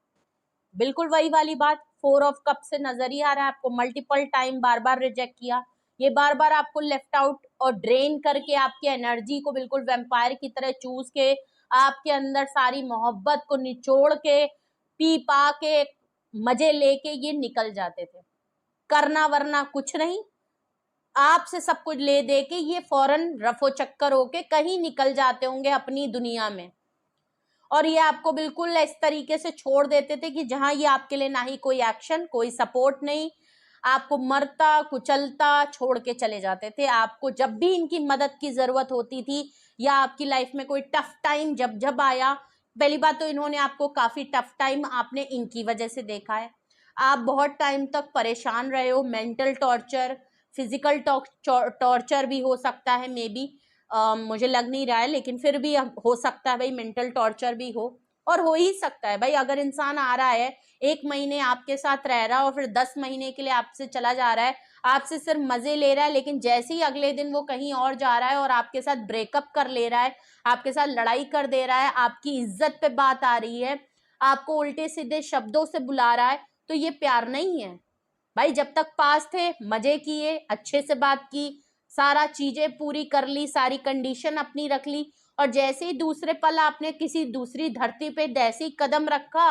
S1: बिल्कुल वही वाली बात। 4 ऑफ कप से नजर ही आ रहा है, आपको मल्टीपल टाइम बार बार रिजेक्ट किया, ये बार बार आपको लेफ्ट आउट और ड्रेन करके आपकी एनर्जी को बिल्कुल वैम्पायर की तरह चूस के आपके अंदर सारी मोहब्बत को निचोड़ के पी पा के मजे लेके ये निकल जाते थे, करना वरना कुछ नहीं, आपसे सब कुछ ले दे के ये फौरन रफो चक्कर होके कहीं निकल जाते होंगे अपनी दुनिया में, और ये आपको बिल्कुल इस तरीके से छोड़ देते थे कि जहां ये आपके लिए ना ही कोई एक्शन, कोई सपोर्ट नहीं, आपको मरता कुचलता छोड़ के चले जाते थे। आपको जब भी इनकी मदद की जरूरत होती थी या आपकी लाइफ में कोई टफ टाइम जब जब आया, पहली बात तो इन्होंने आपको काफी टफ टाइम आपने इनकी वजह से देखा है, आप बहुत टाइम तक परेशान रहे हो, मेंटल टॉर्चर, फिजिकल टॉर्चर भी हो सकता है, मे बी मुझे लग नहीं रहा है, लेकिन फिर भी हो सकता है भाई, मेंटल टॉर्चर भी हो, और हो ही सकता है भाई। अगर इंसान आ रहा है 1 महीने आपके साथ रह रहा है और फिर 10 महीने के लिए आपसे चला जा रहा है, आपसे सिर्फ मजे ले रहा है, लेकिन जैसे ही अगले दिन वो कहीं और जा रहा है और आपके साथ ब्रेकअप कर ले रहा है, आपके साथ लड़ाई कर दे रहा है, आपकी इज्जत पे बात आ रही है, आपको उल्टे सीधे शब्दों से बुला रहा है, तो ये प्यार नहीं है भाई। जब तक पास थे मजे किए, अच्छे से बात की, सारा चीजें पूरी कर ली, सारी कंडीशन अपनी रख ली, और जैसे ही दूसरे पल आपने किसी दूसरी धरती पे जैसे ही कदम रखा,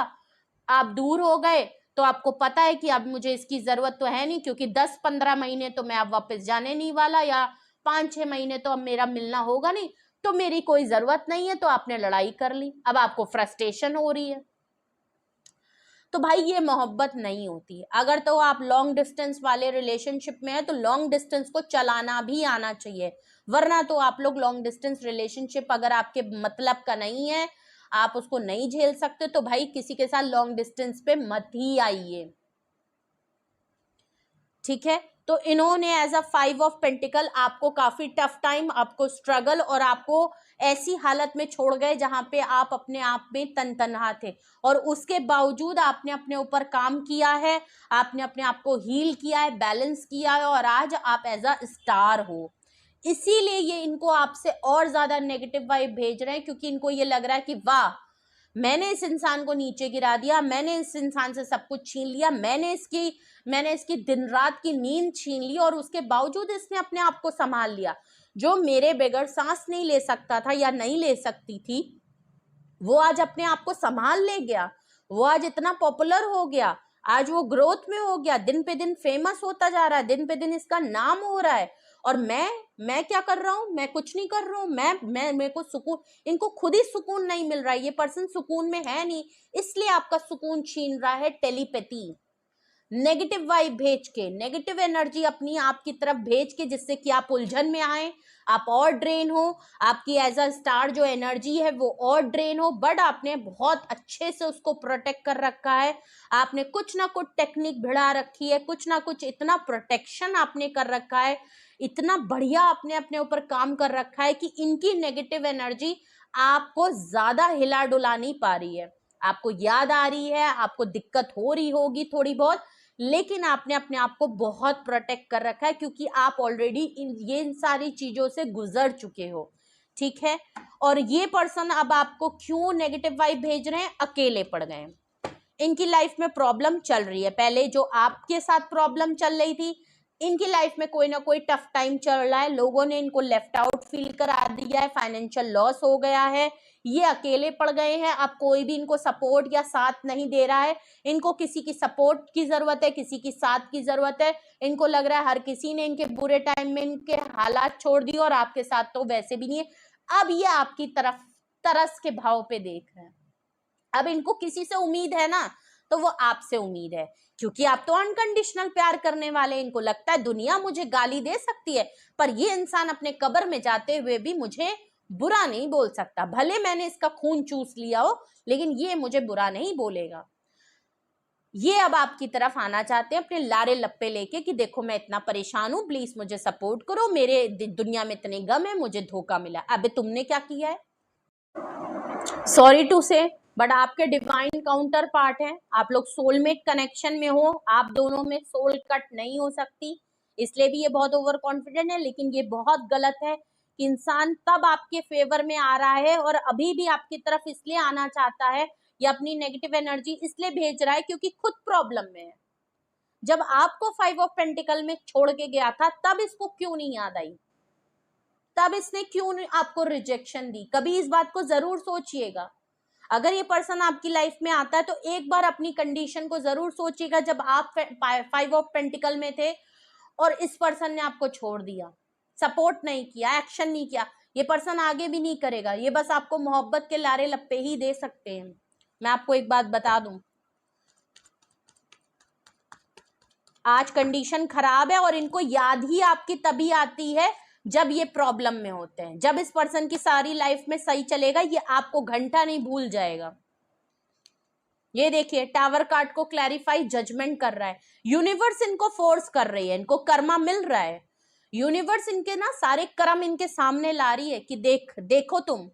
S1: आप दूर हो गए, तो आपको पता है कि अब मुझे इसकी जरूरत तो है नहीं, क्योंकि 10-15 महीने तो मैं अब वापस जाने नहीं वाला, या 5-6 महीने तो अब मेरा मिलना होगा नहीं, तो मेरी कोई जरूरत नहीं है। तो आपने लड़ाई कर ली, अब आपको फ्रस्ट्रेशन हो रही है, तो भाई ये मोहब्बत नहीं होती। अगर तो आप लॉन्ग डिस्टेंस वाले रिलेशनशिप में है तो लॉन्ग डिस्टेंस को चलाना भी आना चाहिए, वरना तो आप लोग लॉन्ग डिस्टेंस रिलेशनशिप अगर आपके मतलब का नहीं है, आप उसको नहीं झेल सकते, तो भाई किसी के साथ लॉन्ग डिस्टेंस पे मत ही आइए, ठीक है। तो इन्होंने एज अ 5 ऑफ पेंटिकल आपको काफी टफ टाइम, आपको स्ट्रगल, और आपको ऐसी हालत में छोड़ गए जहां पे आप अपने आप में तनतनहा थे, और उसके बावजूद आपने अपने ऊपर काम किया है, आपने अपने आप को हील किया है, बैलेंस किया है, और आज आप एज अ स्टार हो। इसीलिए ये इनको आपसे और ज्यादा नेगेटिव वाइब भेज रहे हैं, क्योंकि इनको ये लग रहा है कि वाह, मैंने इस इंसान को नीचे गिरा दिया, मैंने इस इंसान से सब कुछ छीन लिया, मैंने इसकी दिन रात की नींद छीन ली, और उसके बावजूद इसने अपने आप को संभाल लिया। जो मेरे बगैर सांस नहीं ले सकता था या नहीं ले सकती थी, वो आज अपने आप को संभाल ले गया, वो आज इतना पॉपुलर हो गया, आज वो ग्रोथ में हो गया, दिन पे दिन फेमस होता जा रहा है, दिन पे दिन इसका नाम हो रहा है, और मैं क्या कर रहा हूं? मैं कुछ नहीं कर रहा हूं, मैं मेरे को सुकून, इनको खुद ही सुकून नहीं मिल रहा है, ये पर्सन सुकून में है नहीं, इसलिए आपका सुकून छीन रहा है टेलीपैथी, नेगेटिव वाइब भेज के, नेगेटिव एनर्जी अपनी आपकी तरफ भेज के, जिससे कि आप उलझन में आए, आप और ड्रेन हो, आपकी एज अ स्टार जो एनर्जी है वो और ड्रेन हो। बट आपने बहुत अच्छे से उसको प्रोटेक्ट कर रखा है, आपने कुछ ना कुछ टेक्निक भिड़ा रखी है, कुछ ना कुछ इतना प्रोटेक्शन आपने कर रखा है, इतना बढ़िया आपने अपने ऊपर काम कर रखा है कि इनकी नेगेटिव एनर्जी आपको ज्यादा हिला डुला नहीं पा रही है। आपको याद आ रही है, आपको दिक्कत हो रही होगी थोड़ी बहुत, लेकिन आपने अपने आप को बहुत प्रोटेक्ट कर रखा है, क्योंकि आप ऑलरेडी इन सारी चीजों से गुजर चुके हो, ठीक है। और ये पर्सन अब आपको क्यों नेगेटिव वाइब भेज रहे हैं? अकेले पड़ गए, इनकी लाइफ में प्रॉब्लम चल रही है, पहले जो आपके साथ प्रॉब्लम चल रही थी, इनकी लाइफ में कोई ना कोई टफ टाइम चल रहा है, लोगों ने इनको लेफ्ट आउट फील करा दिया है, फाइनेंशियल लॉस हो गया है, ये अकेले पड़ गए हैं, अब कोई भी इनको सपोर्ट या साथ नहीं दे रहा है, इनको किसी की सपोर्ट की जरूरत है, किसी की साथ की जरूरत है, इनको लग रहा है हर किसी ने इनके बुरे टाइम में इनके हालात छोड़ दिए, और आपके साथ तो वैसे भी नहीं है। अब ये आपकी तरफ तरस के भाव पे देख रहे हैं, अब इनको किसी से उम्मीद है ना, तो वो आपसे उम्मीद है, क्योंकि आप तो अनकंडीशनल प्यार करने वाले, इनको लगता है दुनिया मुझे गाली दे सकती है, पर ये इंसान अपने कब्र में जाते हुए भी मुझे बुरा नहीं बोल सकता, भले मैंने इसका खून चूस लिया हो, लेकिन ये मुझे बुरा नहीं बोलेगा। ये अब आपकी तरफ आना चाहते हैं अपने लारे लप्पे लेके कि देखो मैं इतना परेशान हूं, प्लीज मुझे सपोर्ट करो, मेरे दुनिया में इतने गम है, मुझे धोखा मिला। अबे तुमने क्या किया है? सॉरी टू से, बट आपके डिवाइन काउंटर पार्ट है, आप लोग सोलमेट कनेक्शन में हो, आप दोनों में सोल कट नहीं हो सकती, इसलिए भी ये बहुत ओवर कॉन्फिडेंट है। लेकिन ये बहुत गलत है कि इंसान तब आपके फेवर में आ रहा है और अभी भी आपकी तरफ इसलिए आना चाहता है या अपनी नेगेटिव एनर्जी इसलिए भेज रहा है क्योंकि खुद प्रॉब्लम में है। जब आपको 5 ऑफ पेंटिकल में छोड़ के गया था तब इसको क्यों नहीं याद आई, तब इसने क्यों आपको रिजेक्शन दी? कभी इस बात को जरूर सोचिएगा। अगर ये पर्सन आपकी लाइफ में आता है तो एक बार अपनी कंडीशन को जरूर सोचिएगा, जब आप 5 ऑफ पेंटिकल में थे और इस पर्सन ने आपको छोड़ दिया, सपोर्ट नहीं किया, एक्शन नहीं किया। ये पर्सन आगे भी नहीं करेगा, ये बस आपको मोहब्बत के लारे लप्पे ही दे सकते हैं। मैं आपको एक बात बता दूं, आज कंडीशन खराब है और इनको याद ही आपकी तभी आती है जब ये प्रॉब्लम में होते हैं। जब इस पर्सन की सारी लाइफ में सही चलेगा, ये आपको घंटा नहीं भूल जाएगा। ये देखिए, टावर कार्ड को क्लैरिफाई जजमेंट कर रहा है। यूनिवर्स इनको फोर्स कर रही है, इनको कर्मा मिल रहा है। यूनिवर्स इनके ना सारे कर्म इनके सामने ला रही है कि देखो तुम,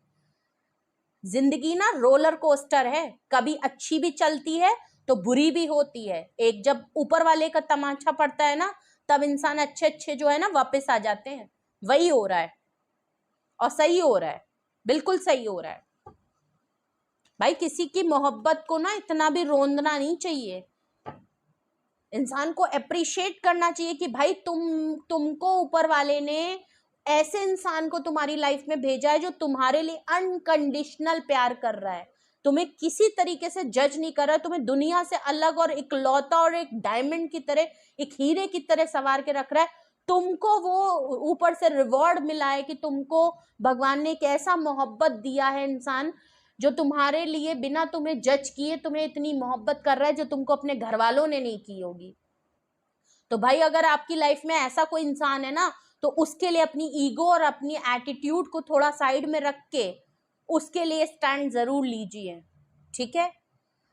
S1: जिंदगी ना रोलर कोस्टर है, कभी अच्छी भी चलती है तो बुरी भी होती है। एक जब ऊपर वाले का तमाचा पड़ता है ना, तब इंसान अच्छे अच्छे जो है ना वापस आ जाते हैं। वही हो रहा है और सही हो रहा है, बिल्कुल सही हो रहा है। भाई किसी की मोहब्बत को ना इतना भी रोंदना नहीं चाहिए, इंसान को अप्रिशिएट करना चाहिए कि भाई तुमको ऊपर वाले ने ऐसे इंसान को तुम्हारी लाइफ में भेजा है जो तुम्हारे लिए अनकंडीशनल प्यार कर रहा है, तुम्हें किसी तरीके से जज नहीं कर रहा है, तुम्हें दुनिया से अलग और इकलौता और एक डायमंड की तरह, एक हीरे की तरह संवार के रख रहा है। तुमको वो ऊपर से रिवॉर्ड मिला है कि तुमको भगवान ने एक ऐसा मोहब्बत दिया है, इंसान जो तुम्हारे लिए बिना तुम्हें जज किए तुम्हें इतनी मोहब्बत कर रहा है जो तुमको अपने घर वालों ने नहीं की होगी। तो भाई अगर आपकी लाइफ में ऐसा कोई इंसान है ना, तो उसके लिए अपनी ईगो और अपनी एटीट्यूड को थोड़ा साइड में रख के उसके लिए स्टैंड जरूर लीजिए, ठीक है।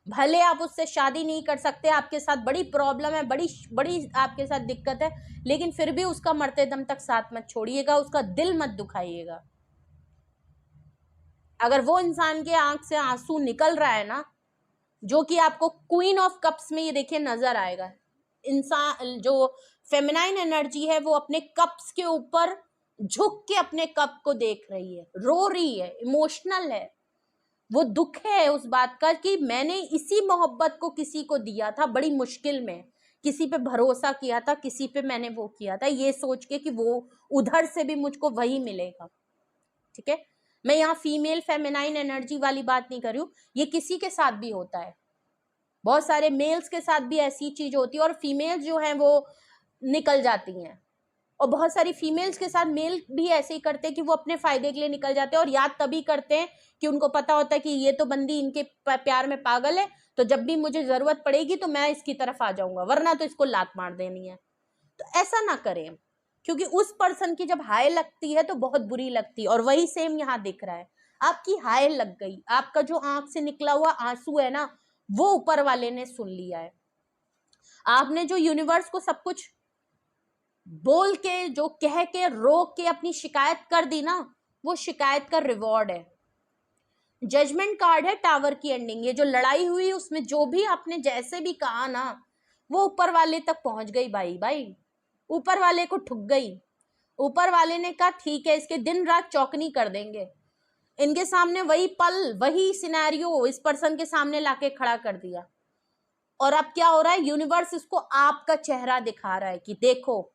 S1: भले आप उससे शादी नहीं कर सकते, आपके साथ बड़ी प्रॉब्लम है, बड़ी बड़ी आपके साथ दिक्कत है, लेकिन फिर भी उसका मरते दम तक साथ मत छोड़िएगा, उसका दिल मत दुखाइएगा। अगर वो इंसान के आंख से आंसू निकल रहा है ना, जो कि आपको क्वीन ऑफ कप्स में ये देखिए नजर आएगा, इंसान जो फेमिनाइन एनर्जी है वो अपने कप्स के ऊपर झुक के अपने कप को देख रही है, रो रही है, इमोशनल है, वो दुख है उस बात का कि मैंने इसी मोहब्बत को किसी को दिया था बड़ी मुश्किल में, किसी पे भरोसा किया था, किसी पे मैंने वो किया था ये सोच के कि वो उधर से भी मुझको वही मिलेगा, ठीक है। मैं यहाँ फीमेल फेमिनाइन एनर्जी वाली बात नहीं कर रही हूँ, ये किसी के साथ भी होता है, बहुत सारे मेल्स के साथ भी ऐसी चीज होती है और फीमेल्स जो हैं वो निकल जाती हैं, और बहुत सारी फीमेल्स के साथ मेल भी ऐसे ही करते हैं कि वो अपने फायदे के लिए निकल जाते हैं और याद तभी करते हैं कि उनको पता होता है कि ये तो बंदी इनके प्यार में पागल है, तो जब भी मुझे जरूरत पड़ेगी तो मैं इसकी तरफ आ जाऊंगा, वरना तो इसको लात मार देनी है। तो ऐसा ना करें, क्योंकि उस पर्सन की जब हाय लगती है तो बहुत बुरी लगती है, और वही सेम यहाँ दिख रहा है, आपकी हाय लग गई, आपका जो आंख से निकला हुआ आंसू है ना वो ऊपर वाले ने सुन लिया है। आपने जो यूनिवर्स को सब कुछ बोल के, जो कह के, रोक के अपनी शिकायत कर दी ना, वो शिकायत का रिवॉर्ड है। जजमेंट कार्ड है, टावर की एंडिंग, ये जो लड़ाई हुई उसमें जो भी आपने जैसे भी कहा ना, वो ऊपर वाले तक पहुंच गई भाई, ऊपर वाले को ठुक गई। ऊपर वाले ने कहा ठीक है, इसके दिन रात चौकनी कर देंगे। इनके सामने वही पल, वही सिनेरियो इस पर्सन के सामने लाके खड़ा कर दिया, और अब क्या हो रहा है, यूनिवर्स इसको आपका चेहरा दिखा रहा है कि देखो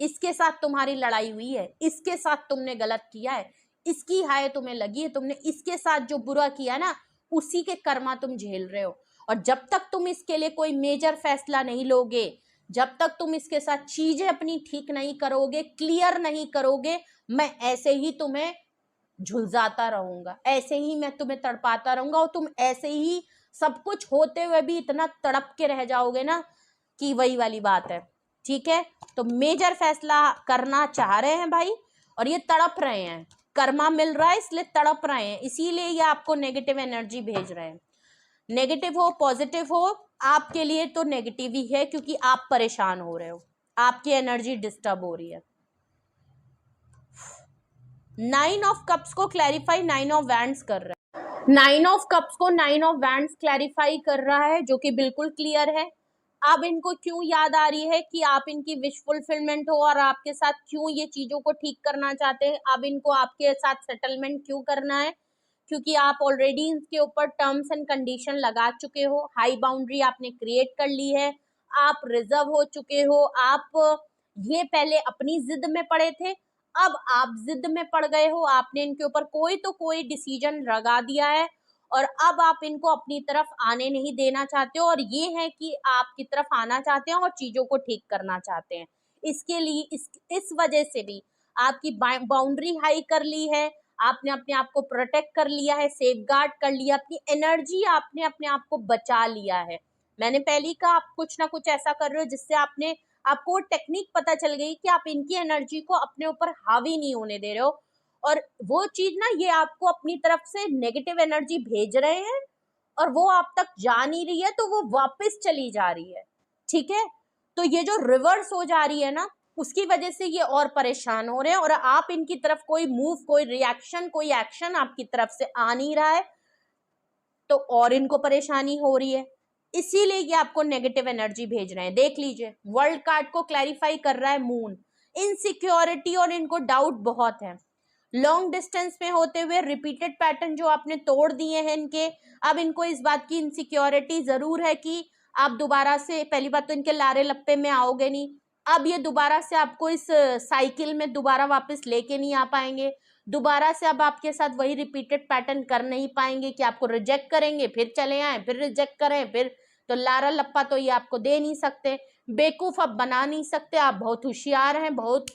S1: इसके साथ तुम्हारी लड़ाई हुई है, इसके साथ तुमने गलत किया है, इसकी हाय तुम्हें लगी है, तुमने इसके साथ जो बुरा किया ना उसी के कर्मा तुम झेल रहे हो। और जब तक तुम इसके लिए कोई मेजर फैसला नहीं लोगे, जब तक तुम इसके साथ चीजें अपनी ठीक नहीं करोगे, क्लियर नहीं करोगे, मैं ऐसे ही तुम्हें झुलसाता रहूंगा, ऐसे ही मैं तुम्हें तड़पाता रहूंगा, और तुम ऐसे ही सब कुछ होते हुए भी इतना तड़प के रह जाओगे ना कि वही वाली बात है, ठीक है। तो मेजर फैसला करना चाह रहे हैं भाई, और ये तड़प रहे हैं, कर्मा मिल रहा है इसलिए तड़प रहे हैं, इसीलिए ये आपको नेगेटिव एनर्जी भेज रहे हैं। नेगेटिव हो पॉजिटिव हो, आपके लिए तो नेगेटिव ही है, क्योंकि आप परेशान हो रहे हो, आपकी एनर्जी डिस्टर्ब हो रही है। 9 ऑफ कप्स को क्लैरिफाई 9 ऑफ वैंड्स कर रहा है। नाइन ऑफ कप्स को नाइन ऑफ वैंड्स क्लैरिफाई कर रहा है, जो कि बिल्कुल क्लियर है। अब इनको क्यों याद आ रही है कि आप इनकी विश फुलफिलमेंट हो और आपके साथ क्यों ये चीजों को ठीक करना चाहते हैं, अब इनको आपके साथ सेटलमेंट क्यों करना है, क्योंकि आप ऑलरेडी इसके ऊपर टर्म्स एंड कंडीशन लगा चुके हो, हाई बाउंड्री आपने क्रिएट कर ली है, आप रिजर्व हो चुके हो, आप ये पहले अपनी जिद में पड़े थे, अब आप जिद में पड़ गए हो, आपने इनके ऊपर कोई तो कोई डिसीजन लगा दिया है और अब आप इनको अपनी तरफ आने नहीं देना चाहते हो, और ये है कि आपकी तरफ आना चाहते हैं और चीजों को ठीक करना चाहते हैं। इसके लिए इस वजह से भी आपकी बाउंड्री हाई कर ली है, आपने अपने आप को प्रोटेक्ट कर लिया है, सेफगार्ड कर लिया, अपनी एनर्जी आपने अपने आप को बचा लिया है। मैंने पहले ही कहा, आप कुछ ना कुछ ऐसा कर रहे हो जिससे आपको टेक्निक पता चल गई कि आप इनकी एनर्जी को अपने ऊपर हावी नहीं होने दे रहे हो, और वो चीज ना ये आपको अपनी तरफ से नेगेटिव एनर्जी भेज रहे हैं और वो आप तक जा नहीं रही है, तो वो वापस चली जा रही है। ठीक है, तो ये जो रिवर्स हो जा रही है ना, उसकी वजह से ये और परेशान हो रहे हैं, और आप इनकी तरफ कोई मूव, कोई रिएक्शन, कोई एक्शन आपकी तरफ से आ नहीं रहा है, तो और इनको परेशानी हो रही है, इसीलिए ये आपको नेगेटिव एनर्जी भेज रहे हैं। देख लीजिए, वर्ल्ड कार्ड को क्लैरिफाई कर रहा है मून, इनसिक्योरिटी और इनको डाउट बहुत है, लॉन्ग डिस्टेंस में होते हुए रिपीटेड पैटर्न जो आपने तोड़ दिए हैं इनके, अब इनको इस बात की इनसिक्योरिटी जरूर है कि आप दोबारा से, पहली बात तो इनके लारे लप्पे में आओगे नहीं, अब ये दोबारा से आपको इस साइकिल में दोबारा वापस लेके नहीं आ पाएंगे, दोबारा से अब आपके साथ वही रिपीटेड पैटर्न कर नहीं पाएंगे कि आपको रिजेक्ट करेंगे, फिर चले आए, फिर रिजेक्ट करें, फिर, तो लारा लप्पा तो ये आपको दे नहीं सकते, बेवकूफ अब बना नहीं सकते। आप बहुत होशियार हैं, बहुत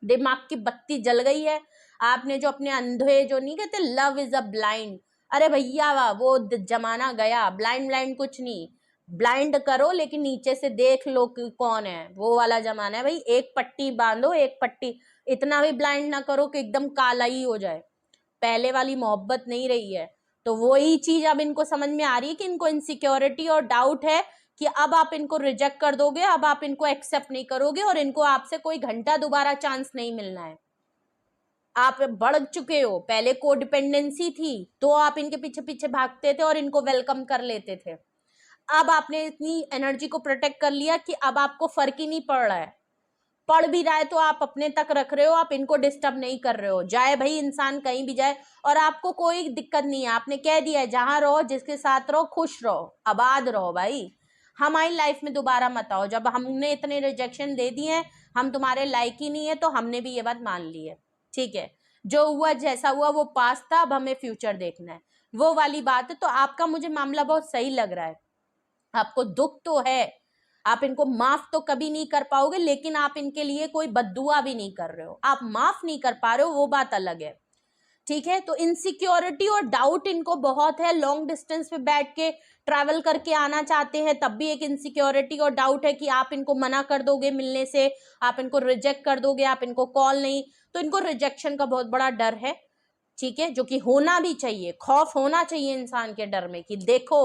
S1: दिमाग की बत्ती जल गई है, आपने जो अपने अंधे, जो नहीं कहते लव इज अ ब्लाइंड, अरे भैया वाह, वो जमाना गया, ब्लाइंड ब्लाइंड कुछ नहीं, ब्लाइंड करो लेकिन नीचे से देख लो कि कौन है, वो वाला जमाना है भाई। एक पट्टी बांधो, एक पट्टी, इतना भी ब्लाइंड ना करो कि एकदम काला ही हो जाए, पहले वाली मोहब्बत नहीं रही है। तो वही चीज अब इनको समझ में आ रही है कि इनको इनसिक्योरिटी और डाउट है कि अब आप इनको रिजेक्ट कर दोगे, अब आप इनको एक्सेप्ट नहीं करोगे और इनको आपसे कोई घंटा दोबारा चांस नहीं मिलना है। आप बढ़ चुके हो, पहले कोडिपेंडेंसी थी तो आप इनके पीछे पीछे भागते थे और इनको वेलकम कर लेते थे, अब आपने इतनी एनर्जी को प्रोटेक्ट कर लिया कि अब आपको फर्क ही नहीं पड़ रहा है, पड़ भी रहा है तो आप अपने तक रख रहे हो, आप इनको डिस्टर्ब नहीं कर रहे हो, जाए भाई इंसान कहीं भी जाए और आपको कोई दिक्कत नहीं है, आपने कह दिया है जहां रहो, जिसके साथ रहो, खुश रहो, आबाद रहो भाई, हमारी लाइफ में दोबारा मत आओ, जब हमने इतने रिजेक्शन दे दिए हैं, हम तुम्हारे लायक ही नहीं है, तो हमने भी ये बात मान ली है। ठीक है, जो हुआ जैसा हुआ वो पास था, अब हमें फ्यूचर देखना है, वो वाली बात है। तो आपका मुझे मामला बहुत सही लग रहा है, आपको दुख तो है, आप इनको माफ तो कभी नहीं कर पाओगे, लेकिन आप इनके लिए कोई बद्दुआ भी नहीं कर रहे हो, आप माफ नहीं कर पा रहे हो, वो बात अलग है। ठीक है, तो इनसिक्योरिटी और डाउट इनको बहुत है, लॉन्ग डिस्टेंस पे बैठ के ट्रैवल करके आना चाहते हैं, तब भी एक इनसिक्योरिटी और डाउट है कि आप इनको मना कर दोगे मिलने से, आप इनको रिजेक्ट कर दोगे, आप इनको कॉल नहीं, तो इनको रिजेक्शन का बहुत बड़ा डर है। ठीक है, जो कि होना भी चाहिए, खौफ होना चाहिए इंसान के डर में कि देखो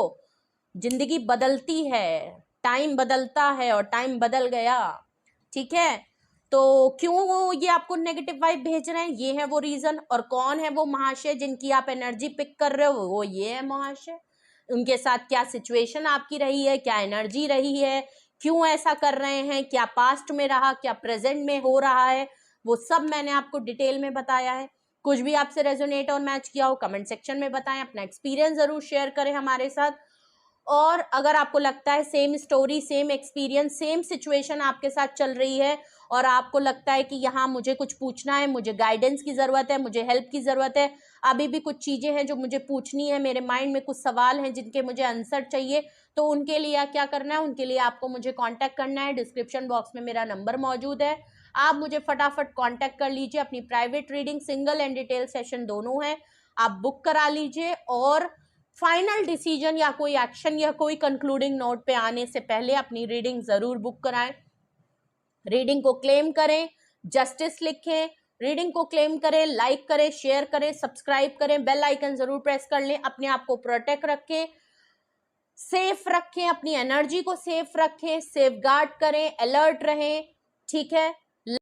S1: जिंदगी बदलती है, टाइम बदलता है और टाइम बदल गया। ठीक है, तो क्यों ये आपको नेगेटिव वाइब भेज रहे हैं, ये है वो रीजन। और कौन है वो महाशय जिनकी आप एनर्जी पिक कर रहे हो, वो ये है महाशय, उनके साथ क्या सिचुएशन आपकी रही है, क्या एनर्जी रही है, क्यों ऐसा कर रहे हैं, क्या पास्ट में रहा, क्या प्रेजेंट में हो रहा है, वो सब मैंने आपको डिटेल में बताया है। कुछ भी आपसे रेजोनेट और मैच किया हो कमेंट सेक्शन में बताएं, अपना एक्सपीरियंस जरूर शेयर करें हमारे साथ। और अगर आपको लगता है same story, same experience, same situation आपके साथ चल रही है और आपको लगता है कि यहाँ मुझे कुछ पूछना है, मुझे गाइडेंस की ज़रूरत है, मुझे हेल्प की ज़रूरत है, अभी भी कुछ चीज़ें हैं जो मुझे पूछनी है, मेरे माइंड में कुछ सवाल हैं जिनके मुझे आंसर चाहिए, तो उनके लिए क्या करना है, उनके लिए आपको मुझे कॉन्टैक्ट करना है। डिस्क्रिप्शन बॉक्स में मेरा नंबर मौजूद है, आप मुझे फटाफट कॉन्टैक्ट कर लीजिए। अपनी private reading, single and detail session दोनों है, आप बुक करा लीजिए और फाइनल डिसीजन या कोई एक्शन या कोई कंक्लूडिंग नोट पे आने से पहले अपनी रीडिंग जरूर बुक कराएं। रीडिंग को क्लेम करें, जस्टिस लिखें, रीडिंग को क्लेम करें, लाइक करें, शेयर करें, सब्सक्राइब करें, बेल आइकन जरूर प्रेस कर लें। अपने आप को प्रोटेक्ट रखें, सेफ रखें, अपनी एनर्जी को सेफ रखें, सेफगार्ड करें, अलर्ट रहें। ठीक है,